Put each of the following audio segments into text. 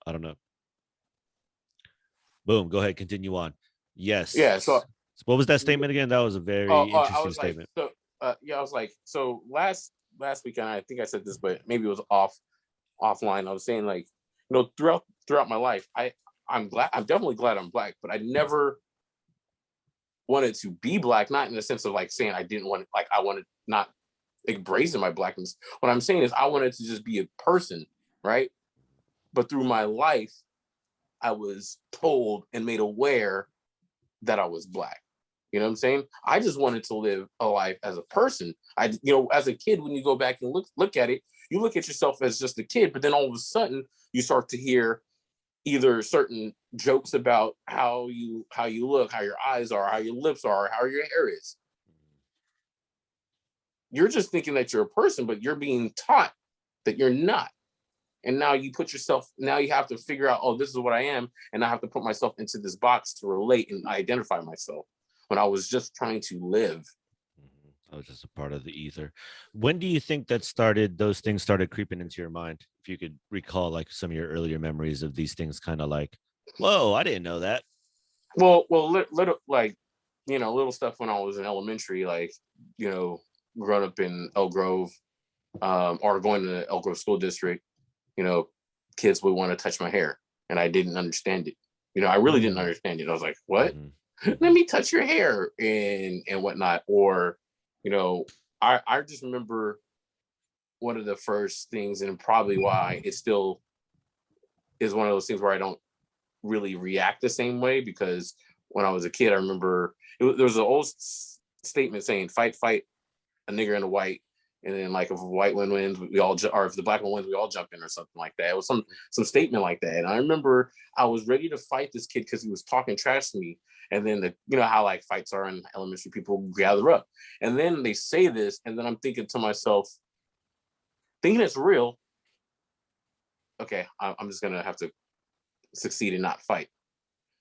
I don't know. Boom. Go ahead. Continue on. Yes. Yeah. So what was that statement again? That was a very interesting statement. I was like, so last weekend, I think I said this, but maybe it was offline. I was saying, like, throughout my life, I'm definitely glad I'm black, but I never wanted to be black, not in the sense of like saying I didn't want, like, I wanted not embracing my blackness. What I'm saying is I wanted to just be a person, right? But through my life, I was told and made aware that I was black. You know what I'm saying? I just wanted to live a life as a person. As a kid, when you go back and look at it, you look at yourself as just a kid, but then all of a sudden you start to hear either certain jokes about how you look, how your eyes are, how your lips are, how your hair is. You're just thinking that you're a person, but you're being taught that you're not. And now you have to figure out, oh, this is what I am. And I have to put myself into this box to relate and identify myself when I was just trying to live. I was just a part of the ether. When do you think those things started creeping into your mind? If you could recall like some of your earlier memories of these things, kind of like, whoa, I didn't know that. Well, little stuff when I was in elementary, like, growing up in Elk Grove, or going to the Elk Grove School District, kids would want to touch my hair and I didn't understand it. I really didn't understand it. I was like, what? Let me touch your hair and whatnot. Or, I just remember one of the first things, and probably why it still is one of those things where I don't really react the same way, because when I was a kid, I remember there was an old statement saying, fight a nigger and a white. And then, like, if a white one wins, or if the black one wins, we all jump in, or something like that. It was some statement like that. And I remember I was ready to fight this kid because he was talking trash to me. And then how like fights are in elementary, people gather up. And then they say this, and then I'm thinking to myself, thinking it's real, okay, I'm just gonna have to succeed and not fight.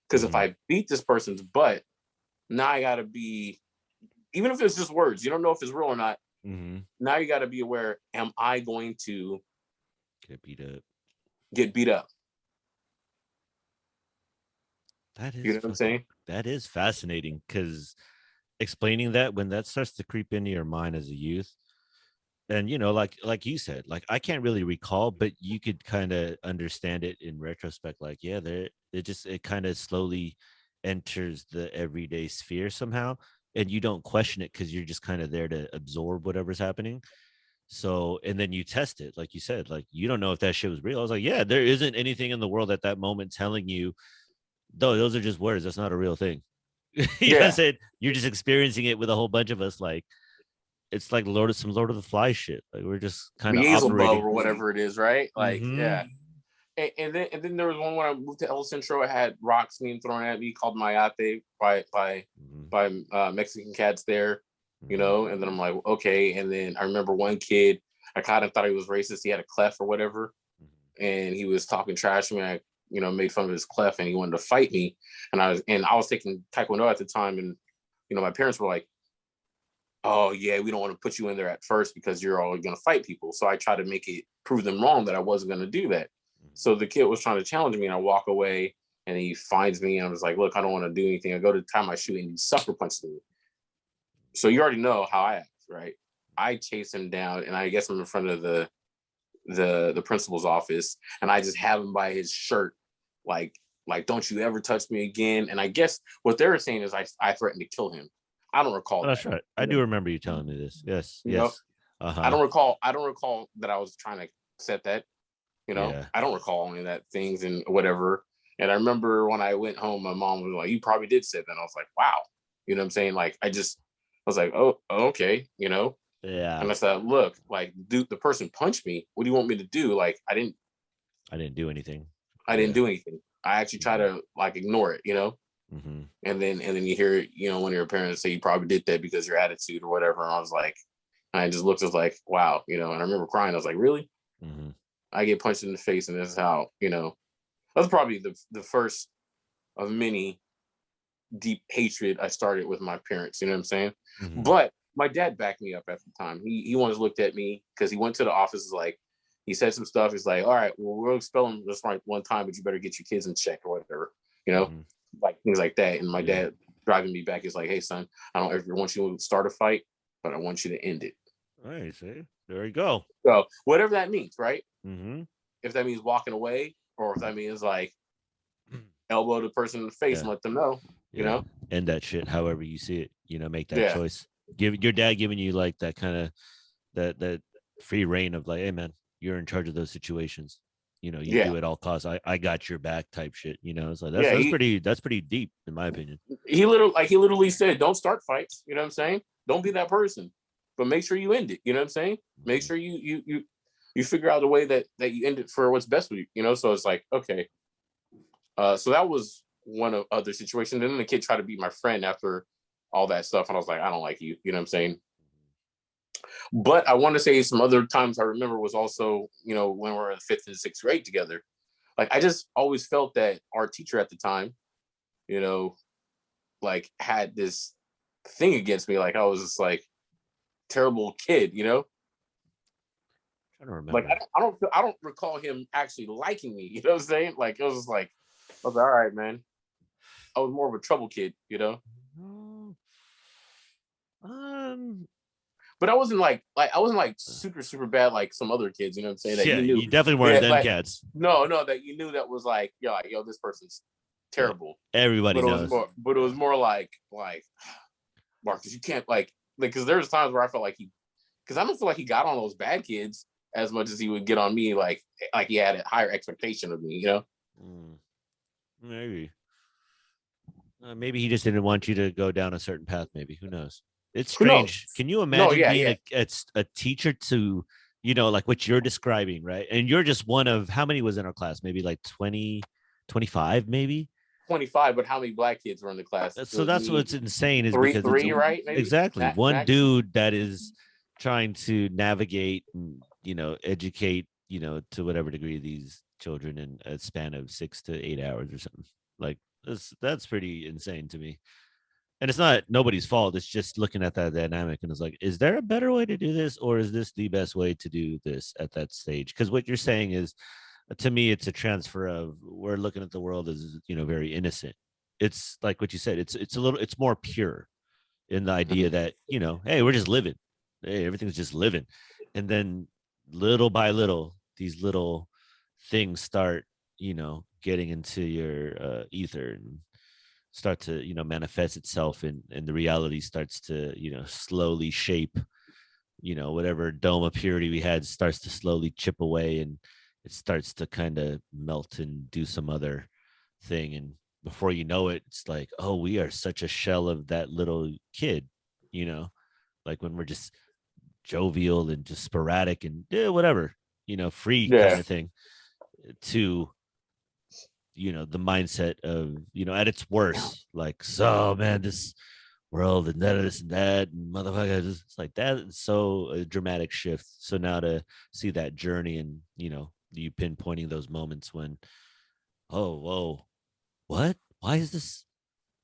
Because if I beat this person's butt, now I gotta be, even if it's just words, you don't know if it's real or not. Now you got to be aware, am I going to get beat up? That is, you know what I'm saying? That is fascinating, because explaining that, when that starts to creep into your mind as a youth, and like you said, like, I can't really recall, but you could kind of understand it in retrospect. Like, yeah, it kind of slowly enters the everyday sphere somehow. And you don't question it because you're just kind of there to absorb whatever's happening. So, and then you test it, like you said, like, you don't know if that shit was real. I was like, yeah, there isn't anything in the world at that moment telling you, though, those are just words. That's not a real thing. Know what I'm saying? You're just experiencing it with a whole bunch of us. Like, it's like Lord of the Flies shit. Like, we're just kind of operating, or whatever it is, right? Like, yeah. And then there was one when I moved to El Centro. I had rocks being thrown at me, called mayate by Mexican cats there, and then I'm like, okay. And then I remember one kid, I kind of thought he was racist. He had a clef or whatever, and he was talking trash to me. I made fun of his clef, and he wanted to fight me. And I was taking Taekwondo at the time, and my parents were like, oh yeah, we don't want to put you in there at first because you're always going to fight people. So I tried to prove them wrong that I wasn't going to do that. So the kid was trying to challenge me, and I walk away, and he finds me, and I was like, look, I don't want to do anything. I go to tie my shoe, and he sucker punched me. So you already know how I act, right? I chase him down, and I guess I'm in front of the principal's office, and I just have him by his shirt, like, don't you ever touch me again. And I guess what they were saying is I threatened to kill him. I don't recall. That's right. I do remember you telling me this. Yes. Yes. I don't recall that I was trying to set that. I don't recall any of that things and whatever. And I remember when I went home, my mom was like, you probably did say that. And I was like, wow. You know what I'm saying? Like, I was like, oh, okay. Yeah. And I said, look, like, dude, the person punched me. What do you want me to do? Like, I didn't do anything. I didn't do anything. I actually try to, like, ignore it, And then you hear, one of your parents say you probably did that because your attitude or whatever. And I was like, and I just looked, I was like, wow, and I remember crying. I was like, really? I get punched in the face, and this is how, that's probably the first of many deep hatred I started with my parents, you know what I'm saying? But my dad backed me up at the time. He once looked at me, because he went to the office, like, he said some stuff. He's like, all right, well, we'll expel him just like one time, but you better get your kids in check or whatever, you know, like things like that. And my dad driving me back is like, hey, son, I don't ever want you to start a fight, but I want you to end it. All right, see, there you go. So whatever that means, right? Mm-hmm. If that means walking away, or if that means like elbow the person in the face and let them know, you know, end that shit however you see it, you know, make that choice. Give your dad giving you like that kind of that free reign of like, hey man, you're in charge of those situations, you know, you do at all costs. I got your back type shit, you know. It's like that's pretty deep in my opinion. He literally said, don't start fights, you know what I'm saying? Don't be that person, but make sure you end it, you know what I'm saying? Make sure you figure out a way that you end it for what's best for you, you know. So it's like, okay, so that was one of other situations. And then the kid tried to be my friend after all that stuff, and I was like, I don't like you, you know what I'm saying? But I want to say some other times I remember was also, you know, when we were in 5th and 6th grade together. Like, I just always felt that our teacher at the time, you know, like had this thing against me. Like I was just like terrible kid, you know? I don't remember. Like I don't recall him actually liking me, you know what I'm saying? Like it was just like, I was like, all right, man. I was more of a trouble kid, you know? But I wasn't like super bad like some other kids, you know what I'm saying? That you knew. You definitely weren't them like, cats. No, that you knew that was like, yo, this person's terrible. Everybody knows. But it was more like Marcus, you can't like because there's times where I felt like because I don't feel like he got on those bad kids as much as he would get on me, like he had a higher expectation of me, you know? Maybe. Maybe he just didn't want you to go down a certain path. Maybe, who knows? It's strange. Can you imagine being a teacher to, you know, like what you're describing, right? And you're just one of, how many was in our class? Maybe like 20, 25, maybe? 25, but how many black kids were in the class? So that's what's insane is three, because it's, right? Maybe? Exactly. One dude that is trying to navigate and, you know, educate, you know, to whatever degree these children in a span of 6 to 8 hours or something. Like that's pretty insane to me. And it's not nobody's fault. It's just looking at that dynamic and it's like, is there a better way to do this, or is this the best way to do this at that stage? Because what you're saying is, to me, it's a transfer of, we're looking at the world as, you know, very innocent. It's like what you said. It's more pure in the idea that, you know, hey, we're just living. Hey, everything's just living. And then little by little, these little things start, you know, getting into your ether and start to, you know, manifest itself, and the reality starts to, you know, slowly shape, you know, whatever dome of purity we had starts to slowly chip away, and it starts to kind of melt and do some other thing. And before you know it, it's like, oh, we are such a shell of that little kid, you know, like when we're just jovial and just sporadic and whatever, you know, free kind of thing, to, you know, the mindset of, you know, at its worst, like, so man, this world and this and that and motherfucker, it's like that. It's so a dramatic shift. So now to see that journey and, you know, you pinpointing those moments when, oh, whoa, what? Why is this?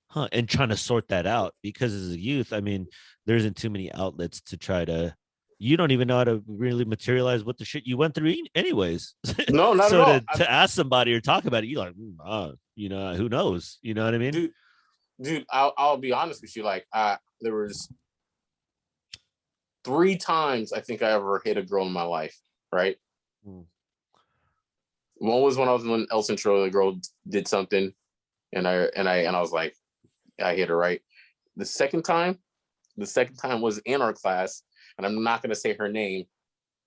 Huh? And trying to sort that out, because as a youth, I mean, there isn't too many outlets to try to, you don't even know how to really materialize what the shit you went through anyways. No, not so at all. To ask somebody or talk about it, you're like, you know, who knows? You know what I mean? Dude, I'll be honest with you. Like, there was 3 times I think I ever hit a girl in my life, right? One was when I was in El Centro. The girl did something, and I was like, I hit her, right? The second time was in our class, and I'm not gonna say her name,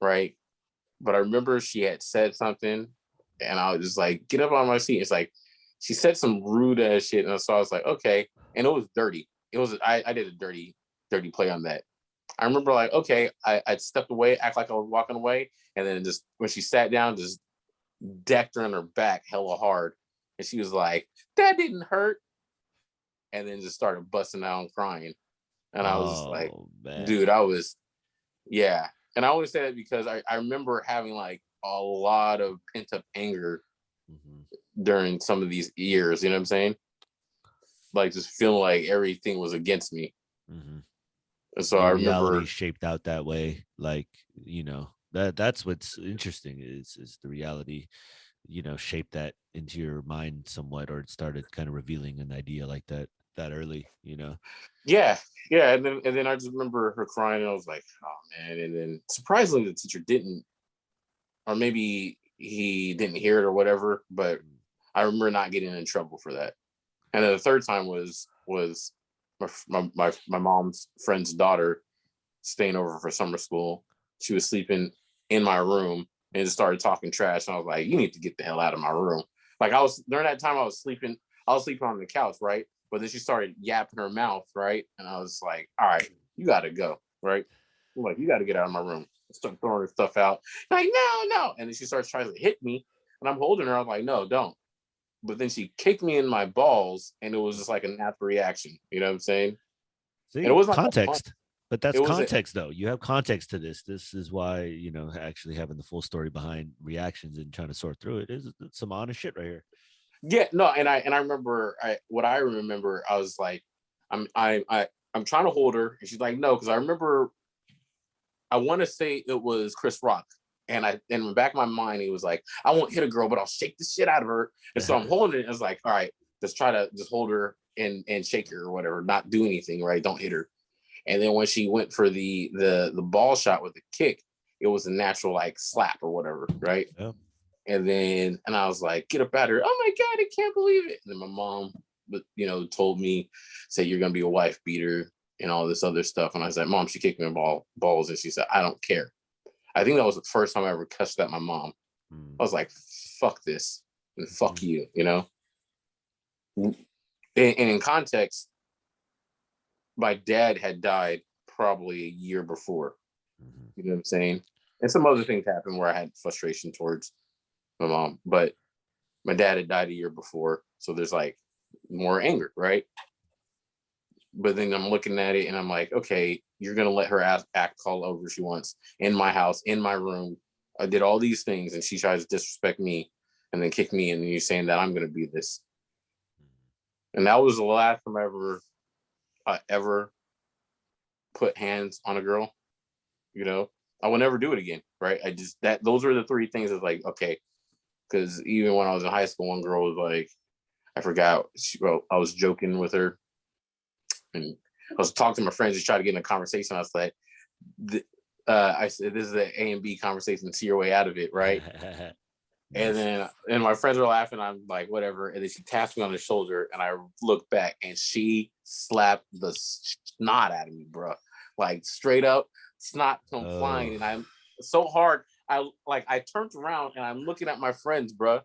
right? But I remember she had said something, and I was just like, get up on my seat. It's like, she said some rude ass shit, and so I was like, okay. And it was dirty. It was, I did a dirty play on that. I remember like, okay, I stepped away, act like I was walking away, and then just when she sat down, just decked her in her back hella hard. And she was like, that didn't hurt. And then just started busting out and crying. And I was just like, man. Dude, yeah. And I always say that because I remember having like a lot of pent up anger during some of these years, you know what I'm saying? Like just feeling like everything was against me. And so I remember reality shaped out that way, like, you know, That's what's interesting is the reality, shaped that into your mind somewhat, or it started kind of revealing an idea like that early. Yeah, yeah. And then I just remember her crying, and I was like, oh man. And then surprisingly, the teacher didn't, or maybe he didn't hear it or whatever. But I remember not getting in trouble for that. And then the third time was my mom's friend's daughter staying over for summer school. She was sleeping in my room and just started talking trash. And I was like, you need to get the hell out of my room. Like, I was, during that time, I was sleeping on the couch, right? But then she started yapping her mouth, right? And I was like, all right, you got to go, right? I'm like, you got to get out of my room. Start throwing her stuff out. I'm like, no. And then she starts trying to hit me. And I'm holding her. I'm like, no, don't. But then she kicked me in my balls, and it was just like a natural reaction. You know what I'm saying? And it See, wasn't like a punch. context. But that's It was a, context, though. You have context to this. This is why, actually having the full story behind reactions and trying to sort through it is some honest shit right here. yeah, no. And I remember, what I remember, I was like, I'm trying to hold her, and she's like, no, because I remember, I want to say it was Chris Rock. And in the back of my mind, he was like, I won't hit a girl, but I'll shake the shit out of her. And so I'm holding it. And it's like, all right, let's try to just hold her and shake her or whatever, not do anything, right? Don't hit her. And then when she went for the ball shot with the kick, it was a natural like slap or whatever, right? Yeah. And I was like, get up out of her. Oh my God, I can't believe it. And then my mom, told me, say, you're going to be a wife beater and all this other stuff. And I was like, Mom, she kicked me in balls. And she said, I don't care. I think that was the first time I ever cussed at my mom. I was like, fuck this and fuck you, And in context, my dad had died probably a year before. You know what I'm saying? And some other things happened where I had frustration towards my mom, but my dad had died a year before. So there's like more anger, right? But then I'm looking at it and I'm like, okay, you're going to let her act all over she wants in my house, in my room. I did all these things and she tries to disrespect me and then kick me. And then you're saying that I'm going to be this. And that was the last time I ever put hands on a girl. I will never do it again. Right. Those are the three things that's like, okay. Because even when I was in high school, one girl was like, I forgot. I was joking with her. And I was talking to my friends to try to get in a conversation. I was like, I said, this is an A and B conversation. See your way out of it, right? Nice. And my friends were laughing. I'm like, whatever. And then she taps me on the shoulder, and I look back, and she slapped the snot out of me, bro. Like straight up, snot come flying, and I'm so hard. I turned around, and I'm looking at my friends, bro.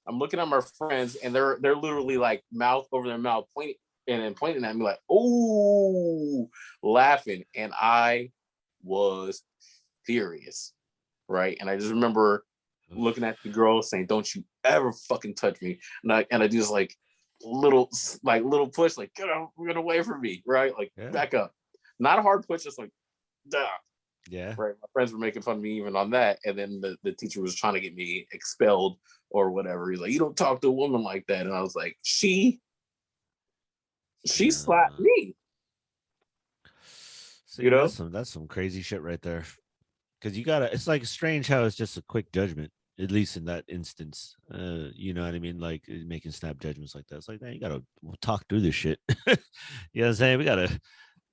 I'm looking at my friends, and they're literally like mouth over their mouth, pointing at me like, oh, laughing. And I was furious, right? And I just remember looking at the girl saying, don't you ever fucking touch me. And I just like little push, like, get away from me, right? Like, back up. Not a hard push, just like, duh. Yeah. Right. My friends were making fun of me even on that. And then the teacher was trying to get me expelled or whatever. He's like, you don't talk to a woman like that. And I was like, she slapped me. See, that's some crazy shit right there. Because it's like strange how it's just a quick judgment, at least in that instance. You know what I mean? Like making snap judgments like that. It's like, man, you gotta talk through this shit. You know what I'm saying? We gotta,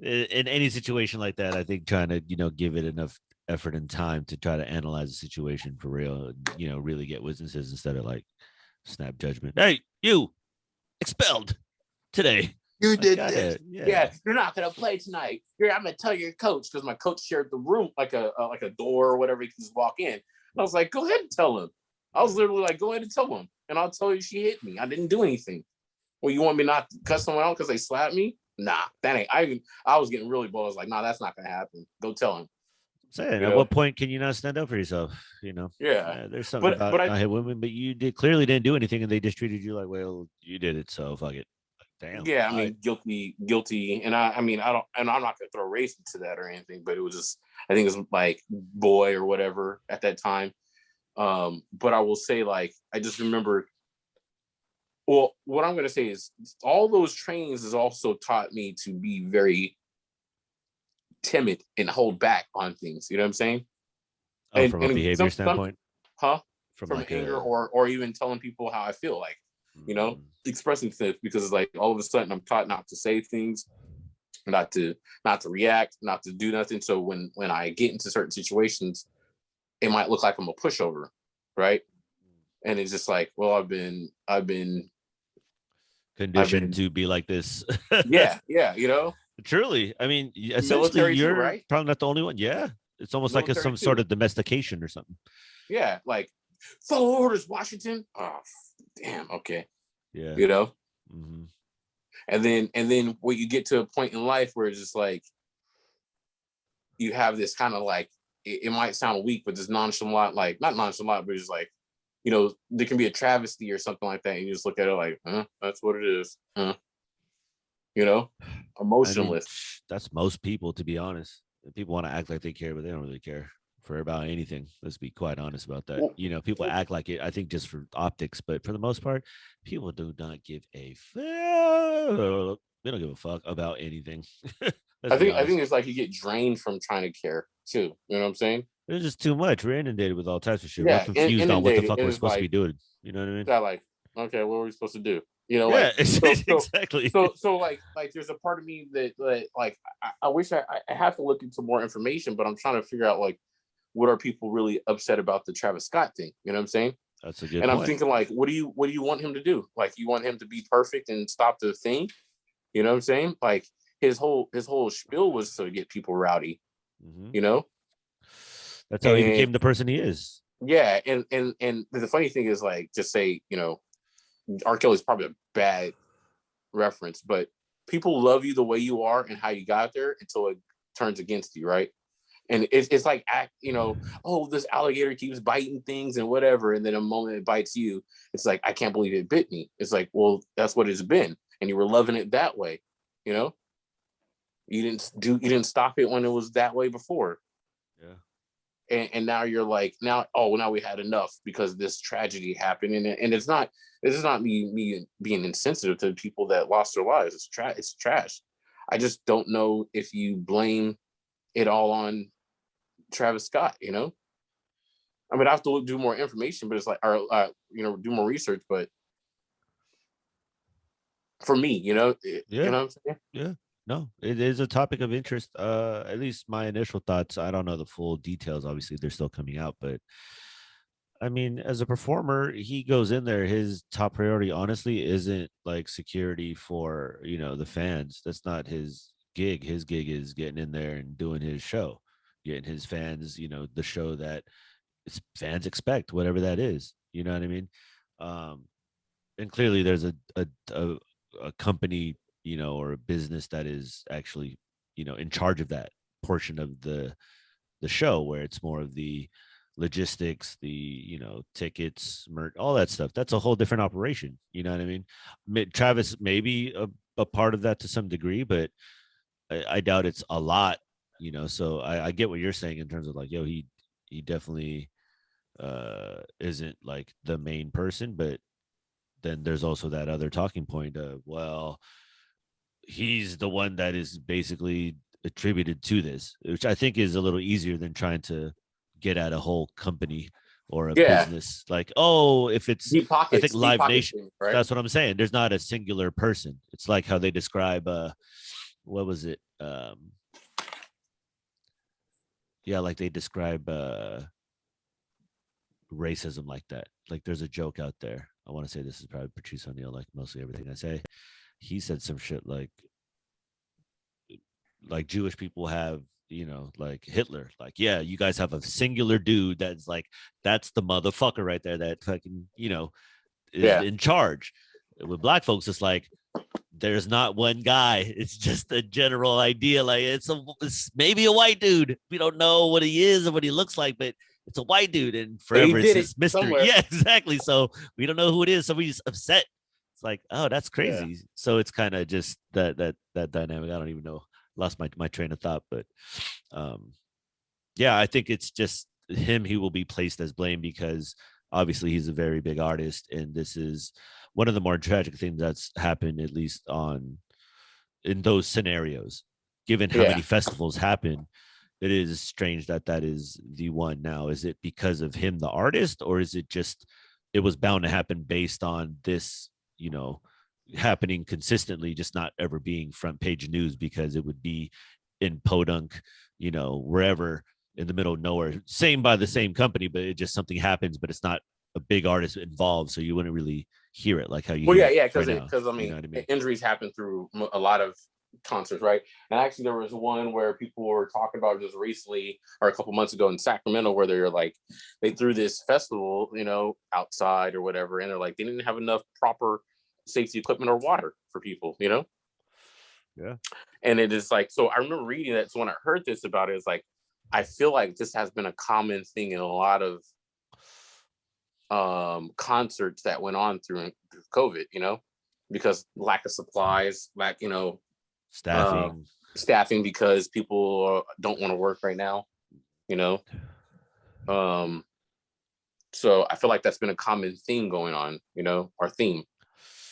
in any situation like that, I think trying to, give it enough effort and time to try to analyze the situation for real, really get witnesses instead of like snap judgment. Hey, you expelled today. You did this. Yeah, you're not gonna play tonight. I'm gonna tell your coach, because my coach shared the room like a door or whatever. You can just walk in. And I was like, go ahead and tell him. I was literally like, go ahead and tell him, and I'll tell you she hit me. I didn't do anything. Well, you want me not to cuss someone out because they slapped me? Nah, that ain't. I was getting really bold. I was like, nah, that's not gonna happen. Go tell him. Saying, at what point can you not stand up for yourself? Yeah. There's something about I hit women, but you clearly didn't do anything, and they just treated you like, well, you did it, so fuck it. Damn. Yeah, I mean, guilty, and I mean, I'm not gonna throw race into that or anything, but it was just, I think it was like boy or whatever at that time. But I will say, like, I just remember. Well, what I'm gonna say is, all those trainings has also taught me to be very timid and hold back on things. You know what I'm saying? from a behavior standpoint, huh? from From like anger a or even telling people how I feel, like, mm, expressing things, because it's like all of a sudden I'm taught not to say things, not to react, not to do nothing. So when I get into certain situations, it might look like I'm a pushover, right? And it's just like, well, conditioned to be like this. yeah, Truly, I mean, essentially, military too, you're right? probably not the only one. Yeah, it's almost like it's Military some sort too. of domestication or something. Yeah, like follow orders, Washington. Oh, damn. Okay, Yeah. Mm-hmm. And then when you get to a point in life where it's just like you have this kind of like, it might sound weak, but this nonchalant, like not nonchalant, but it's like, there can be a travesty or something like that, and you just look at it like, that's what it is, I mean, emotionless. that's most people, to be honest. People want to act like they care, but they don't really care for about anything. Let's be quite honest about that. People act like it, I think, just for optics, but for the most part, people do not give a fuck. They don't give a fuck about anything. Let's be I honest. think it's like you get drained from trying to care too. You know what I'm saying? There's just too much. We're inundated with all types of shit. We're Yeah, confused on what the inundated. fuck And we're it's supposed to be like, doing. You know what I mean? yeah, like, okay, what are we supposed to do? Yeah, Like, so exactly. like there's a part of me that like I wish I have to look into more information, but I'm trying to figure out like what are people really upset about the Travis Scott thing? You know what I'm saying? That's a good And I'm point. thinking like, what do you want him to do? Like, you want him to be perfect and stop the thing? You know what I'm saying? Like his whole spiel was to get people rowdy. Mm-hmm. That's how he And became the person he is. yeah, and the funny thing is, like, just say, R. Kelly's probably a bad reference, but people love you the way you are and how you got there until it turns against you, right? And it's like, oh, this alligator keeps biting things and whatever, and then a moment it bites you, it's like, I can't believe it bit me. It's like, well, that's what it's been, and you were loving it that way, you know. You didn't stop it when it was that way before. Yeah. And now you're like, now we had enough because this tragedy happened, and it's not, this is not me being insensitive to the people that lost their lives. It's trash. I just don't know if you blame it all on Travis Scott. I mean, I have to do more information, but it's like, or do more research. But for me, Yeah. what I'm saying? Yeah. No, it is a topic of interest. At least my initial thoughts. I don't know the full details. Obviously, they're still coming out, but I mean, as a performer, he goes in there. His top priority, honestly, isn't like security for the fans. That's not his gig. His gig is getting in there and doing his show, getting his fans, the show that fans expect, whatever that is. You know what I mean? And clearly, there's a company, or a business that is actually, in charge of that portion of the show, where it's more of the logistics, the tickets, merch, all that stuff. That's a whole different operation. You know what I mean? Travis may be a part of that to some degree, but I doubt it's a lot. So I get what you're saying in terms of like, yo, he definitely isn't like the main person, but then there's also that other talking point of, well, he's the one that is basically attributed to this, which I think is a little easier than trying to get at a whole company or a Yeah, business. Like, oh, if it's, deep I think pockets, Live Nation, things, right? that's what I'm saying. There's not a singular person. It's like how they describe, what was it? Yeah, like they describe racism like that. Like there's a joke out there. I want to say this is probably Patrice O'Neill, like mostly everything I say. He said some shit like Jewish people have, like Hitler. Like, yeah, you guys have a singular dude that's the motherfucker right there that fucking, is in charge. With black folks, it's like there's not one guy. It's just a general idea. Like it's maybe a white dude. We don't know what he is or what he looks like, but it's a white dude, and forever it's this mystery. Somewhere. Yeah, exactly. So we don't know who it is. Somebody's upset. It's like, oh, that's crazy. Yeah. So it's kind of just that dynamic. I don't even know. Lost my train of thought, but yeah, I think it's just him. He will be placed as blame because obviously he's a very big artist, and this is one of the more tragic things that's happened, at least in those scenarios. Given how many festivals happen, it is strange that that is the one now. Is it because of him, the artist, or is it just it was bound to happen based on this, you know, happening consistently, just not ever being front page news because it would be in Podunk, you know, wherever in the middle of nowhere, same by the same company, but it just something happens, but it's not a big artist involved, so you wouldn't really hear it like how you Well, hear yeah, it yeah, right because now. I You mean, know what I mean? injuries happen through a lot of concerts, right? And actually, there was one where people were talking about just recently, or a couple months ago in Sacramento, where they're like, they threw this festival, you know, outside or whatever, and they're like, they didn't have enough proper safety equipment or water for people, you know. Yeah. And it is like, so I remember reading that. So when I heard this about it, it's like, I feel like this has been a common thing in a lot of concerts that went on through COVID, you know, because lack of supplies, lack, you know, uh, Staffing. staffing because people don't want to work right now, you know. Um, so I feel like that's been a common theme going on, you know, our theme.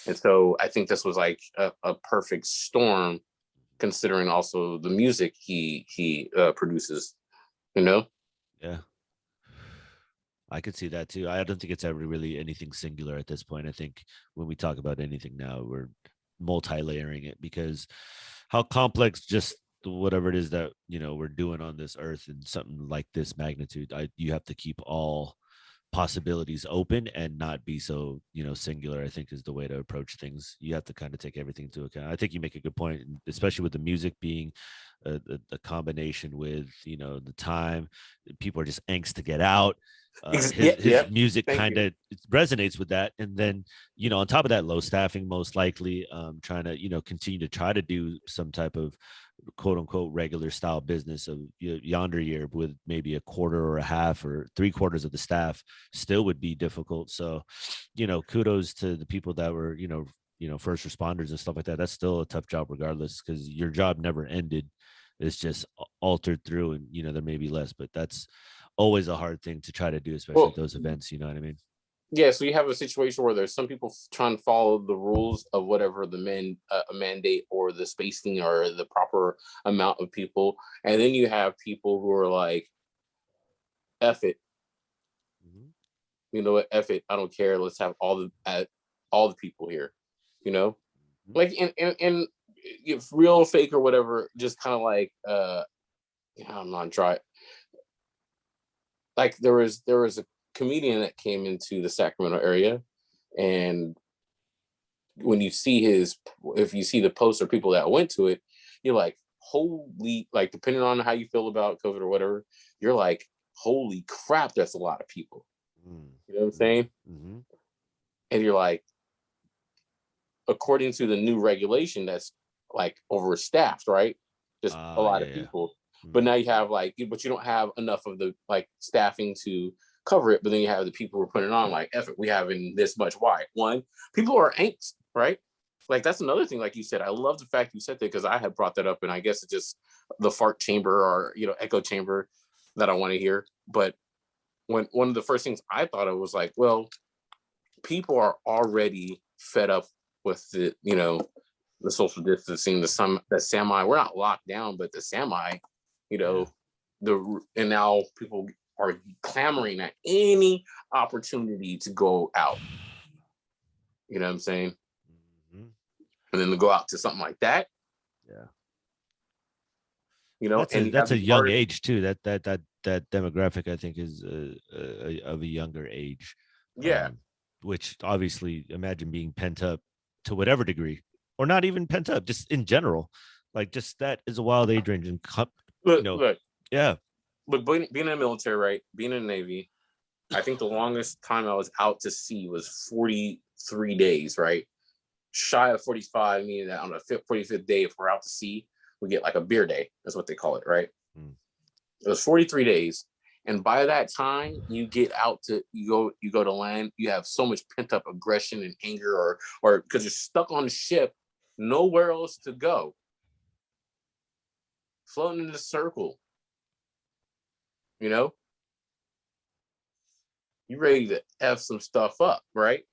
And so I think this was like a perfect storm, considering also the music he produces, you know. Yeah. I could see that too. I don't think it's ever really anything singular at this point. I think when we talk about anything now, we're multi-layering it because how complex just whatever it is that you know we're doing on this earth and something like this magnitude, you have to keep all possibilities open and not be so you know singular. I think is the way to approach things. You have to kind of take everything into account. I think you make a good point, especially with the music being a combination with you know the time people are just angst to get out. Yeah, His yeah. music Thank kind you. of resonates with that, and then you know on top of that, low staffing most likely, trying to you know continue to try to do some type of quote unquote regular style business of yonder year with maybe a quarter or a half or three quarters of the staff still would be difficult. So, you know, kudos to the people that were you know first responders and stuff like that. That's still a tough job regardless because your job never ended. It's just altered through, and you know there may be less, but that's always a hard thing to try to do, especially at Well, those events. You know what I mean? yeah, so you have a situation where there's some people trying to follow the rules of whatever the mandate or the spacing or the proper amount of people, and then you have people who are like, "F it, Mm-hmm. you know what? F it, I don't care. Let's have all the people here," you know, like in if real fake or whatever, just kind of like you know, I'm not trying. Like there was a comedian that came into the Sacramento area, and when you see his, if you see the posts or people that went to it, you're like, holy, like depending on how you feel about COVID or whatever, you're like, holy crap, that's a lot of people. You know what I'm Mm-hmm. saying? Mm-hmm. And you're like, according to the new regulation, that's like overstaffed, right? Just a lot Yeah, of yeah. people. But Mm-hmm. now you have like, but you don't have enough of the like staffing to cover it. But then you have the people who are putting on like effort. We have in this much. Why? One, people are angst, right? Like that's another thing. Like you said, I love the fact you said that because I had brought that up, and I guess it's just the fart chamber or you know echo chamber that I want to hear. But when one of the first things I thought of was like, well, people are already fed up with the you know the social distancing, the semi. We're not locked down, but the semi, you Yeah. know, and now people are clamoring at any opportunity to go out. You know what I'm saying? Mm-hmm. And then to go out to something like that, Yeah. you know, and you have That's a these young artists. age too. That demographic I think is of a younger age, Yeah, um, which obviously imagine being pent up to whatever degree, or not even pent up, just in general. Like just that is a wild age range, and you look, know, look, yeah, look. Being in the military, right? Being in the Navy, I think the longest time I was out to sea was 43 days, right? Shy of 45, meaning that on the 45th day, if we're out to sea, we get like a beer day. That's what they call it, right? mm, It was 43 days. And by that time, you get out to you go to land, you have so much pent up aggression and anger, or because you're stuck on the ship, nowhere else to go, floating in a circle, you know, you ready to F some stuff up, right?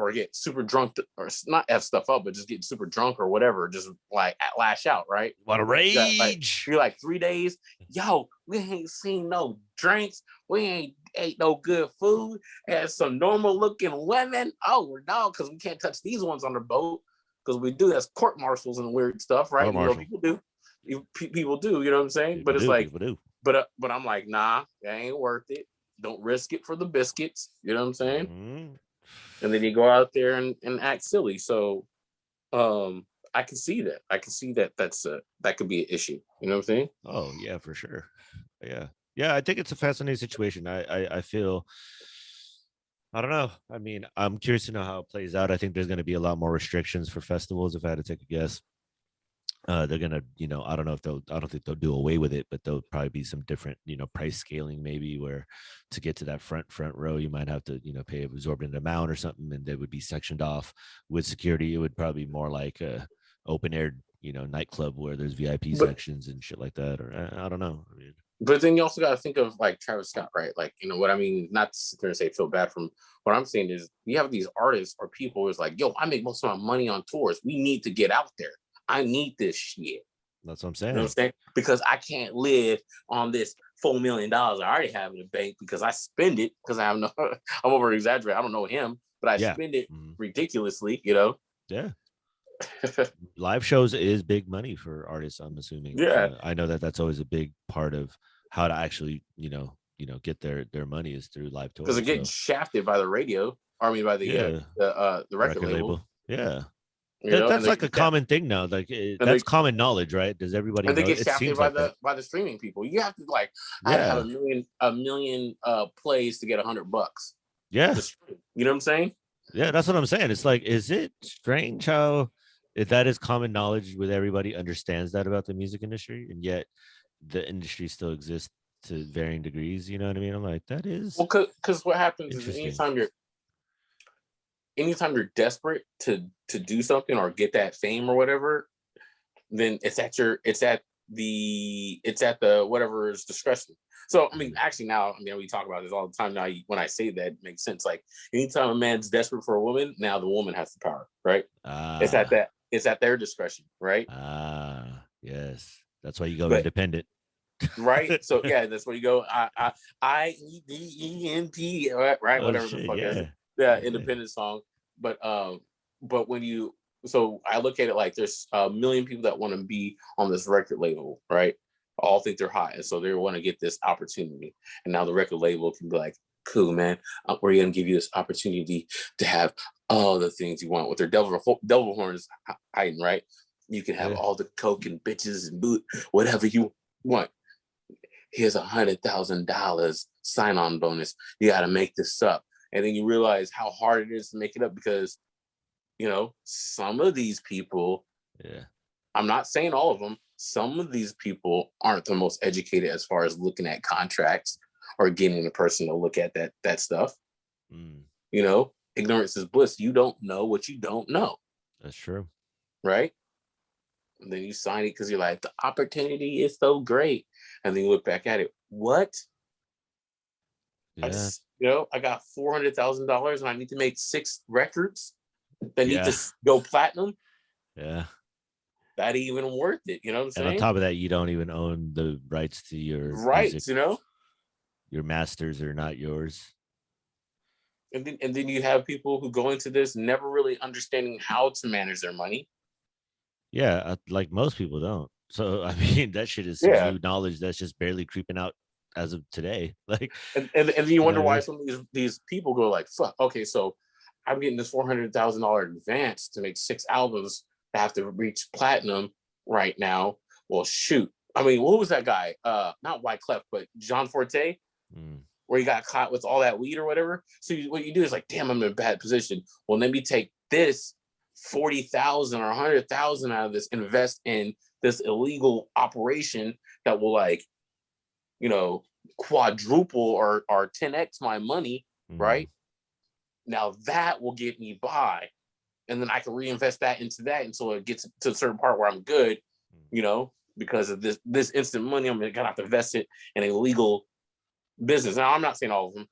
or get super drunk, or not F stuff up, but just get super drunk or whatever, just like lash out, right? What a rage. You're like 3 days, yo, we ain't seen no drinks, we ain't ate no good food, and some normal looking women. Oh no, because we can't touch these ones on the boat, because we do that's court martials and weird stuff, right? People do. People do, you know what I'm saying? People but it's do, like, people do. but I'm like, nah, that ain't worth it. Don't risk it for the biscuits. You know what I'm saying? Mm-hmm. And then you go out there and act silly. So I can see that. I can see that that could be an issue. You know what I'm saying? Oh yeah, for sure. Yeah, I think it's a fascinating situation. I feel, I don't know. I mean, I'm curious to know how it plays out. I think there's going to be a lot more restrictions for festivals, if I had to take a guess. They're gonna, I don't know if I don't think they'll do away with it, but there'll probably be some different, price scaling, maybe, where to get to that front row, you might have to, pay an exorbitant amount or something, and they would be sectioned off with security. It would probably be more like a open air, nightclub where there's VIP sections and shit like that, or I don't know. I mean, but then you also got to think of like Travis Scott, right? Like, what I mean, not to sit there and say feel bad from what I'm saying is you have these artists or people who's like, yo, I make most of my money on tours. We need to get out there. I need this shit. That's what I'm saying. You know what I'm saying? Because I can't live on this $4 million I already have in the bank because I spend it because I have no, I'm over exaggerating. I don't know him, but I spend it ridiculously, Yeah. Live shows is big money for artists, I'm assuming. Yeah. I know that's always a big part of how to actually, get their money is through live tours. Because they're getting shafted by the radio, by the record label. Yeah. That's like a common thing now. Like that's common knowledge, right? Does everybody know? And they get shafted by the streaming people. You have to I have a million plays to get $100. Yeah. You know what I'm saying? Yeah, that's what I'm saying. It's like, is it strange how if that is common knowledge with everybody understands that about the music industry, and yet the industry still exists to varying degrees? You know what I mean? I'm like, that is because what happens is anytime you're desperate to do something or get that fame or whatever, then it's at the whatever's discretion. So I mean, actually now, we talk about this all the time now. When I say that, it makes sense. Like anytime a man's desperate for a woman, now the woman has the power, right? It's at their discretion, right? Yes, that's why you go independent. Right. So yeah, that's where you go. IEDENT, right? Whatever the fuck is it. Yeah, independent song. But when so I look at it like there's a million people that want to be on this record label, right? All think they're hot, and so they want to get this opportunity. And now the record label can be like, cool, man, we're gonna give you this opportunity to have all the things you want with their devil horns hiding, right? You can have all the coke and bitches and boot, whatever you want. Here's $100,000 sign-on bonus. You got to make this up. And then you realize how hard it is to make it up because, some of these people, I'm not saying all of them, some of these people aren't the most educated as far as looking at contracts or getting a person to look at that stuff. Ignorance is bliss. You don't know what you don't know. That's true. Right? And then you sign it because you're like, the opportunity is so great. And then you look back at it. What? Yeah. I got $400,000 and I need to make 6 records that need to go platinum. Yeah. That ain't even worth it. You know what I'm saying? And on top of that, you don't even own the rights to your rights, music. Your masters are not yours. And then you have people who go into this never really understanding how to manage their money. Yeah, like most people don't. So I mean, that shit is some new knowledge that's just barely creeping out as of today. Like, and then you wonder why some of these people go like, "Fuck, okay, so I'm getting this $400,000 advance to make 6 albums that have to reach platinum right now." Well, shoot. I mean, what was that guy? Not Wyclef, but John Forte, where he got caught with all that weed or whatever. So what you do is like, damn, I'm in a bad position. Well, let me take this 40,000 or 100,000 out of this, invest in this illegal operation that will quadruple or 10x my money, right? Now that will get me by, and then I can reinvest that into that until it gets to a certain part where I'm good, because of this instant money. I'm gonna have to invest it in a legal business. Now I'm not saying all of them.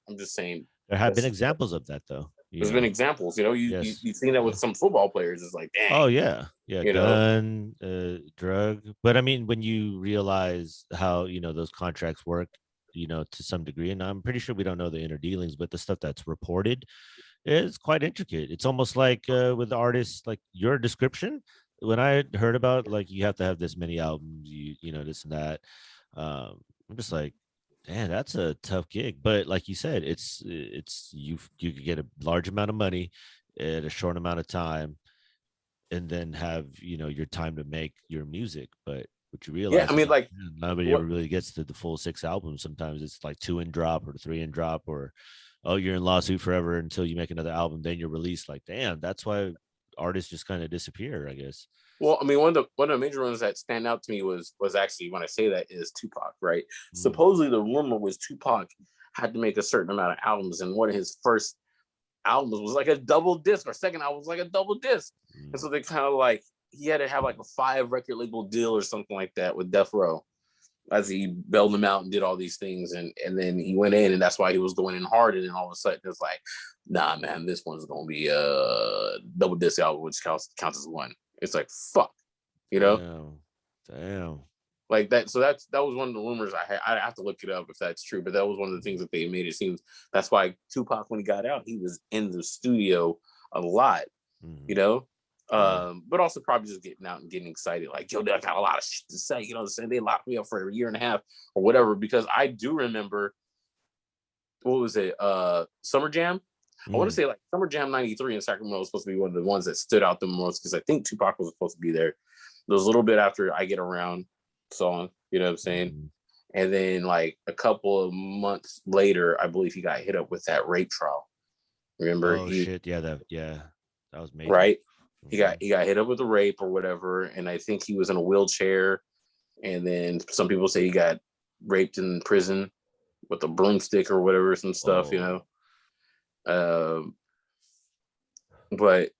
I'm just saying there have been examples of that though. There's been examples, Yes. you've seen that with some football players. It's like, dang. Oh yeah, yeah, you know. gun, drug. But I mean, when you realize how those contracts work, to some degree, and I'm pretty sure we don't know the inner dealings, but the stuff that's reported is quite intricate. It's almost like with artists, like your description. When I heard about like you have to have this many albums, this and that. I'm just like, man, that's a tough gig. But like you said, it's you could get a large amount of money at a short amount of time and then have your time to make your music. But what you Yeah, realize I is mean, like like, nobody ever what really gets to the full 6 albums. Sometimes it's like 2 in drop or 3 in drop, or oh, you're in lawsuit forever until you make another album, then you're released. Like, damn, that's why artists just kind of disappear, I guess. Well, I mean, one of the major ones that stand out to me was actually, when I say that, is Tupac, right? Mm. Supposedly the rumor was Tupac had to make a certain amount of albums, and one of his first albums was like a double disc, or second album was like a double disc. And Mm. so they kind of like, he had to have like a 5 record label deal or something like that with Death Row, as he bailed him out and did all these things, and then he went in, and that's why he was going in hard, and then all of a sudden it's like, nah, man, this one's gonna be a double disc album, which counts as one. It's like, fuck, you know, Damn. like that. So that was one of the rumors I had. I have to look it up if that's true, but that was one of the things that they made it seem. That's why Tupac, when he got out, he was in the studio a lot, Mm. you know. Yeah. But also probably just getting out and getting excited, like, yo, I got a lot of shit to say, they locked me up for a year and a half or whatever, because I do remember, what was it, Summer Jam. I want to Mm. say like Summer Jam '93 in Sacramento was supposed to be one of the ones that stood out the most, because I think Tupac was supposed to be there. It was a little bit after I Get Around song, you know what I'm saying? Mm. And then like a couple of months later, I believe he got hit up with that rape trial. Remember, Oh he shit. Yeah, that was major. right? He got Mm. he got hit up with a rape or whatever, and I think he was in a wheelchair. And then some people say he got raped in prison with a broomstick or whatever, some stuff, Oh. Um, but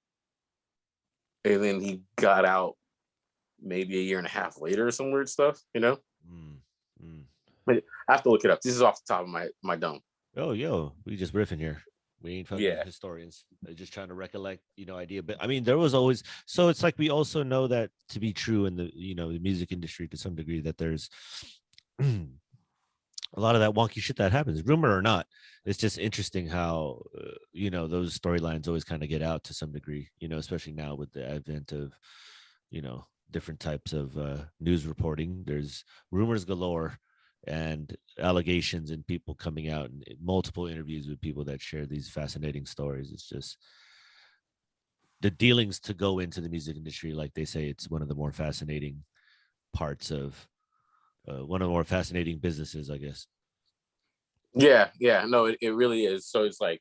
and then he got out maybe a year and a half later or some weird stuff. Mm. Mm. But I have to look it up. This is off the top of my dome. Oh, yo, we just riffing here. We ain't fucking Yeah. historians. They're just trying to recollect, idea. But I mean, there was always, so it's like we also know that to be true in the, the music industry to some degree, that there's a lot of that wonky shit that happens, rumor or not. It's just interesting how, those storylines always kind of get out to some degree, especially now with the advent of, different types of news reporting. There's rumors galore and allegations and people coming out and multiple interviews with people that share these fascinating stories. It's just the dealings to go into the music industry. Like they say, it's one of the more fascinating parts of one of the more fascinating businesses, I guess. Yeah, no, it really is. So it's like,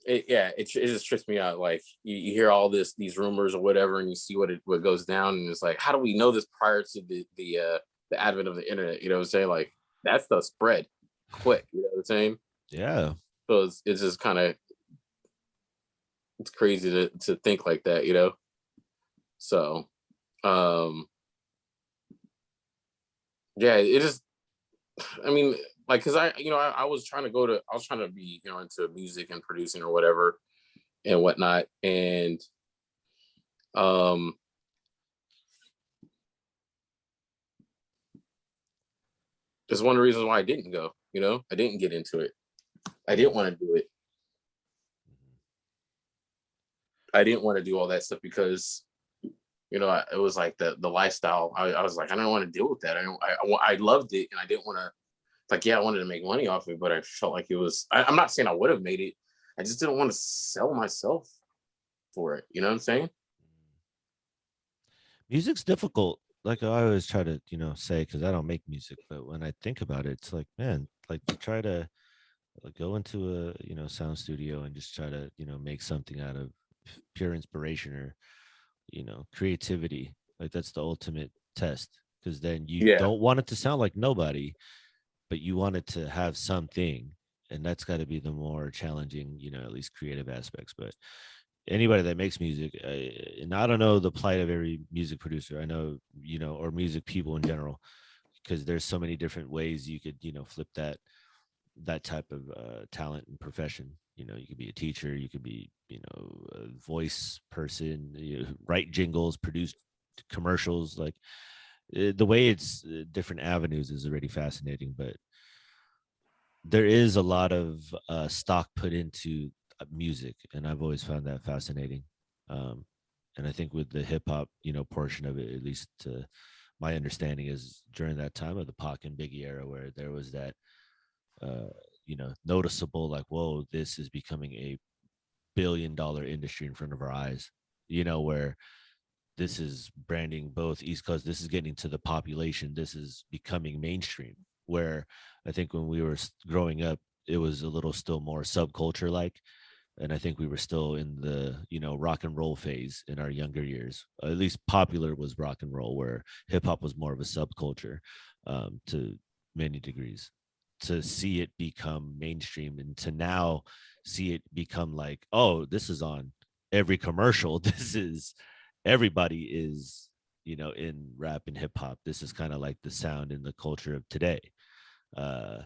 it just trips me out. Like you hear all these rumors or whatever, and you see what goes down, and it's like, how do we know this prior to the advent of the internet? You know what I'm saying? Like, that stuff spread quick. You know what I'm saying? Yeah. So it's just kind of, it's crazy to think like that. So, yeah, it just, I mean, like, cause I was trying to be, into music and producing or whatever and whatnot. And, it's one of the reasons why I didn't go, I didn't get into it. I didn't want to do it. I didn't want to do all that stuff because, it was like the lifestyle. I was like, I don't want to deal with that. I loved it, and I didn't want to, like, yeah, I wanted to make money off it, but I felt like it was, I'm not saying I would have made it. I just didn't want to sell myself for it. You know what I'm saying? Music's difficult. Like I always try to, say, because I don't make music, but when I think about it, it's like, man, like to try to go into a, sound studio and just try to, make something out of pure inspiration or, creativity. Like that's the ultimate test, because then you Yeah. don't want it to sound like nobody, but you want it to have something. And that's got to be the more challenging, at least creative aspects. But anybody that makes music, and I don't know the plight of every music producer, I know, or music people in general, because there's so many different ways you could, flip that that type of talent and profession. You know, you could be a teacher, you could be, you know, a voice person, you know, write jingles, produce commercials. Like the way it's different avenues is already fascinating, but there is a lot of stock put into music, and I've always found that fascinating. Um, and I think with the hip hop, you know, portion of it, at least to my understanding, is during that time of the Pac and Biggie era, where there was that, uh, you know, noticeable, like, whoa, this is becoming a billion-dollar industry in front of our eyes. You know, where this is branding both East Coast. This is getting to the population. This is becoming mainstream. Where I think when we were growing up, it was a little still more subculture like, and I think we were still in the, you know, rock and roll phase in our younger years. At least popular was rock and roll, where hip hop was more of a subculture, to many degrees. To see it become mainstream and to now see it become like, oh, this is on every commercial. This is everybody is, you know, in rap and hip hop. This is kind of like the sound and the culture of today. Uh,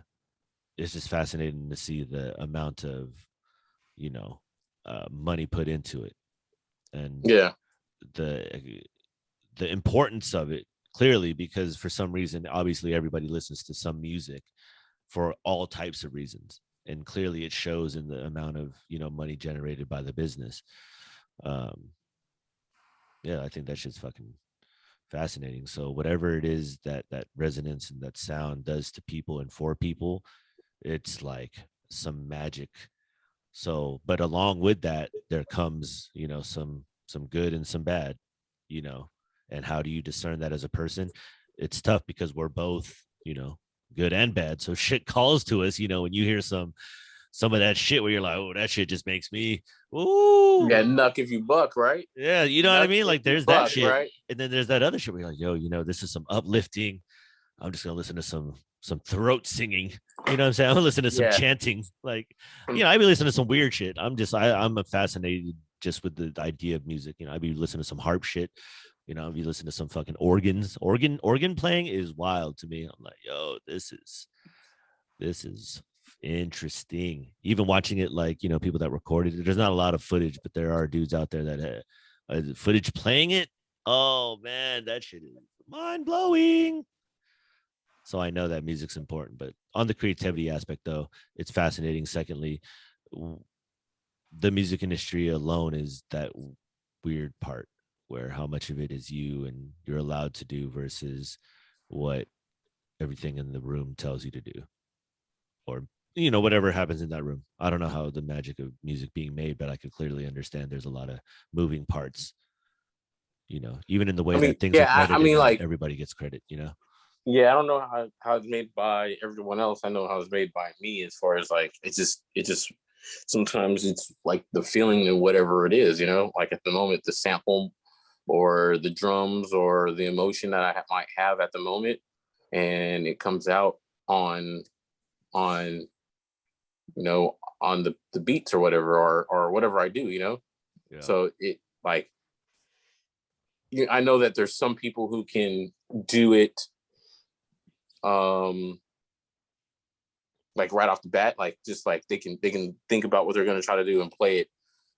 it's just fascinating to see the amount of, you know, money put into it, and Yeah. the the importance of it, clearly, because for some reason, obviously everybody listens to some music for all types of reasons, and clearly it shows in the amount of, you know, money generated by the business. um yeah, I think that shit's fucking fascinating. So whatever it is that that resonance and that sound does to people and for people, it's like some magic. So, but along with that, there comes, you know, some good and some bad, you know. And how do you discern that as a person? It's tough because we're both, you know, good and bad. So shit calls to us, you know, when you hear some of that shit where you're like, oh, that shit just makes me, ooh, Yeah, nuck if you buck, right? yeah, you know what I Nuck mean? if Like you there's that buck, shit. right? And then there's that other shit where you're like, yo, you know, this is some uplifting. I'm just gonna listen to some throat singing. You know what I'm saying? I'm gonna listen to some Yeah. chanting. Like, you know, I be listening to some weird shit. I'm fascinated just with the idea of music. You know, I'd be listening to some harp shit. You know, I'd be listening to some fucking organs. Organ playing is wild to me. I'm like, yo, this is interesting. Even watching it, like, you know, people that recorded it. There's not a lot of footage, but there are dudes out there that have footage playing it. Oh man, that shit is mind blowing. So I know that music's important, but on the creativity aspect, though, it's fascinating. Secondly, the music industry alone is that weird part where how much of it is you and you're allowed to do versus what everything in the room tells you to do, or, you know, whatever happens in that room. I don't know how the magic of music being made, but I could clearly understand there's a lot of moving parts, you know, even in the way I mean, that things are yeah, I credited, mean, not like, everybody gets credit, you know. yeah, I don't know how it's made by everyone else. I know how it's made by me. As far as like, it just sometimes it's like the feeling and whatever it is, you know, like at the moment, the sample or the drums or the emotion that I might have at the moment, and it comes out on you know, on the beats or whatever, or whatever I do, you know. Yeah. So it like, I know that there's some people who can do it um like right off the bat, like just like they can think about what they're going to try to do and play it.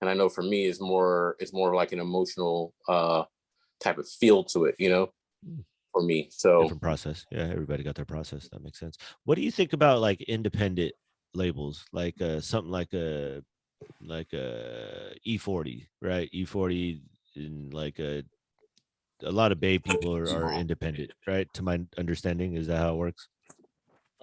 And I know for me it's more like an emotional type of feel to it, you know, Mm. for me. So Different process. Yeah, everybody got their process. That makes sense. What do you think about like independent labels, like something like a E40, right? E40, and like a lot of Bay people are independent, right? To my understanding, is that how it works?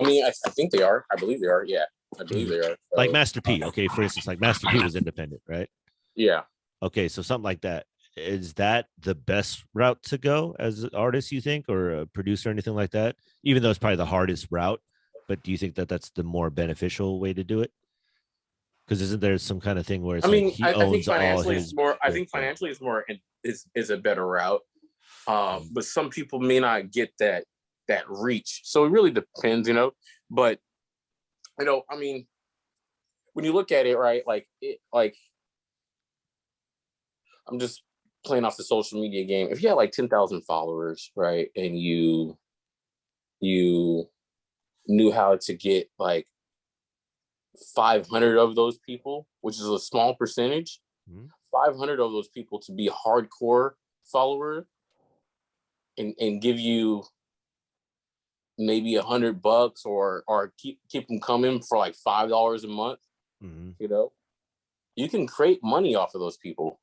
I mean, I think they are. I believe they are. Yeah, I believe Mhm. they are. Like So Master P, okay, for instance, like Master P was independent, right? yeah. Okay, so something like that. Is that the best route to go as an artist, you think, or a producer, or anything like that? Even though it's probably the hardest route, but do you think that that's the more beneficial way to do it? Because isn't there some kind of thing where I it's like mean, he I think owns all financially it's his? more. I Go ahead, think go ahead. financially it's more is a better route. Mhm. But some people may not get that reach. So it really depends, you know. But you know, I mean, when you look at it, right, like I'm just playing off the social media game. If you had like 10,000 followers, right, and you knew how to get like 500 of those people, which is a small percentage, Mhm. 500 of those people to be hardcore follower and give you maybe $100 or keep them coming for like $5 a month, Mhm. you know, you can create money off of those people.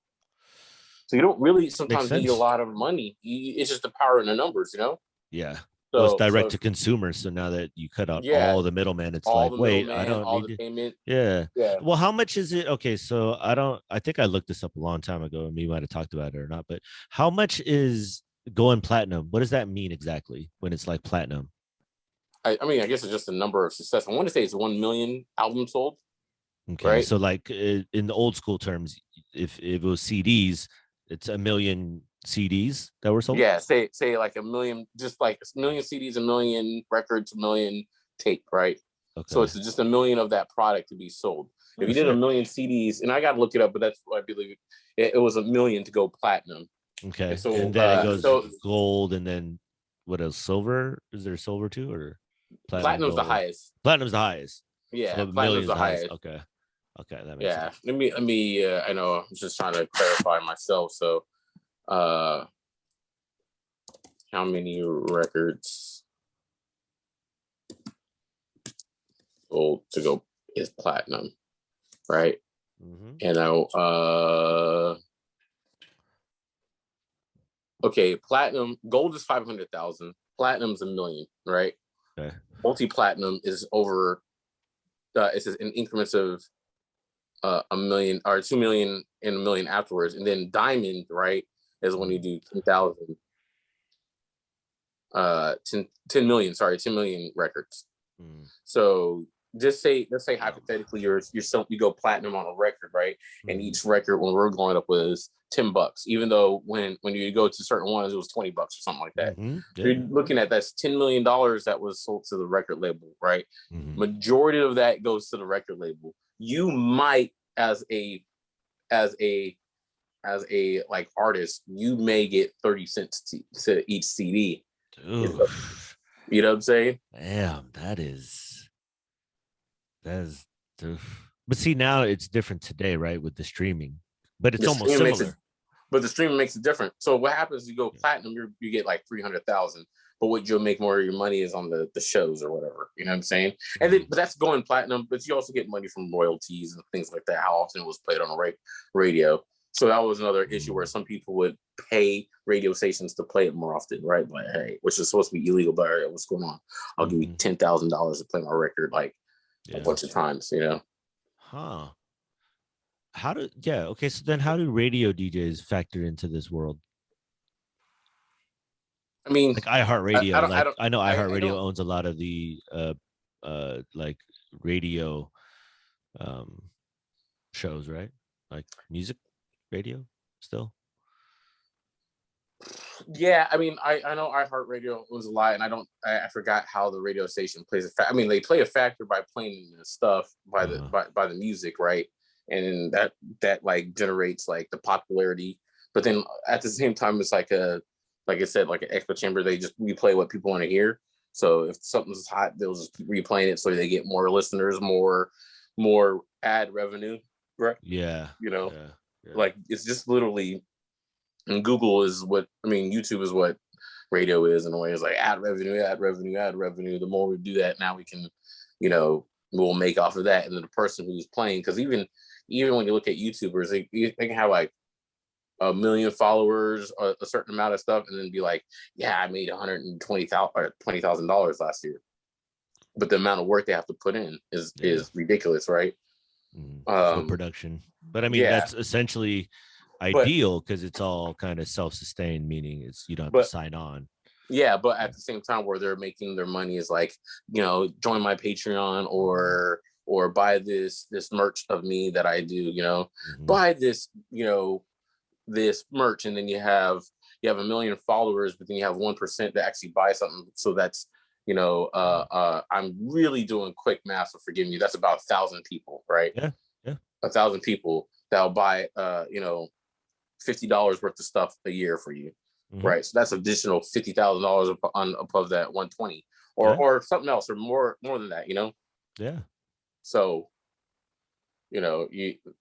So you don't really Makes sometimes need a sense. lot of money. It's just the power in the numbers, you know? Yeah. Well, it's direct So to consumer. So now that you cut out yeah, all the middlemen, it's all like, the wait, I middleman, don't all need the to. payment. Yeah. Yeah. Well, how much is it? Okay, so I think I looked this up a long time ago and we might have talked about it or not, but how much is going platinum? What does that mean exactly when it's like platinum? I mean, I guess it's just a number of success. I want to say it's 1 million albums sold, Okay, right? so like in the old school terms, if it was CDs, it's a million CDs that were sold. Yeah, say like a million, just like a million CDs, a million records, a million tape, right? So Okay. it's just a million of that product to be sold. If Oh you did a shit. million CDs, and I got to look it up, but that's what I believe it was a million to go platinum. And Okay, so, and then it goes gold, and then what else? Silver? Is there silver too, or platinum, platinum's the gold? highest. Platinum's the highest. Yeah, So platinum's millions the the highest. highest. Okay. Okay, that makes Yeah. sense. Let me. I know. I'm just trying to clarify myself. So, uh, how many records gold to go is platinum, right? Mm-hmm. And okay, platinum, gold is 500,000, platinum's a million, right? Okay. Multi-platinum is over, it's in increments of a million or 2 million and a million afterwards. And then diamond, right, is when you do 10,000, 10 million, sorry, 10 million records. Mm-hmm. So let's say hypothetically you go platinum on a record, right? And each record when we're growing up was $10. Even though when you go to certain ones, it was $20 or something like that. Mm-hmm. So Yeah. you're looking at that's $10 million that was sold to the record label, right? Mm-hmm. Majority of that goes to the record label. You might as a like artist, you may get 30 cents to each CD. Dude. You know what I'm saying? Damn, that is but see now it's different today, right? With the streaming. But it's The almost streaming makes it, similar. but the streaming makes it different. So what happens? You go platinum, you get like 300,000. But what you'll make more of your money is on the shows or whatever. You know what I'm saying? And then, but that's going platinum. But you also get money from royalties and things like that. How often it was played on a radio? So that was another issue where some people would pay radio stations to play it more often, right? Like, hey, which is supposed to be illegal, but hey, what's going on? I'll give you $10,000 to play my record like a bunch of times, you know? Huh. Okay, so then how do radio DJs factor into this world? I mean, Like iHeartRadio, like I know I iHeartRadio don't. owns a lot of the like radio shows, right? Like music radio still. Yeah, I mean, I know iHeartRadio owns a lot, and I forgot how the radio station plays a factor. I mean, they play a factor by playing the stuff by the music, right? And that like generates like the popularity. But then at the same time, it's like like I said, like an echo chamber. They just replay what people want to hear. So if something's hot, they'll just keep replaying it so they get more listeners, more ad revenue, right? Yeah. You know, Yeah. like it's just literally. And Google is YouTube is what radio is in a way. It's like ad revenue, ad revenue, ad revenue. The more we do that, now we can, we'll make off of that. And then the person who's playing, because even when you look at YouTubers, they can have like a million followers, a certain amount of stuff, and then be like, yeah, I made $120,000 last year. But the amount of work they have to put in is ridiculous, right? For production. But I mean, that's essentially ideal because it's all kind of self-sustained, meaning you don't have to sign on. Yeah, but at the same time, where they're making their money is like, join my Patreon or buy this merch of me that I do, buy this, this merch, and then you have a million followers, but then you have 1% that actually buy something. So that's, I'm really doing quick math, so forgive me. That's about 1,000 people, right? Yeah. 1,000 people that'll buy, $50 worth of stuff a year for you. Right. So that's additional $50,000 above that 120 or something else or more than that, Yeah. So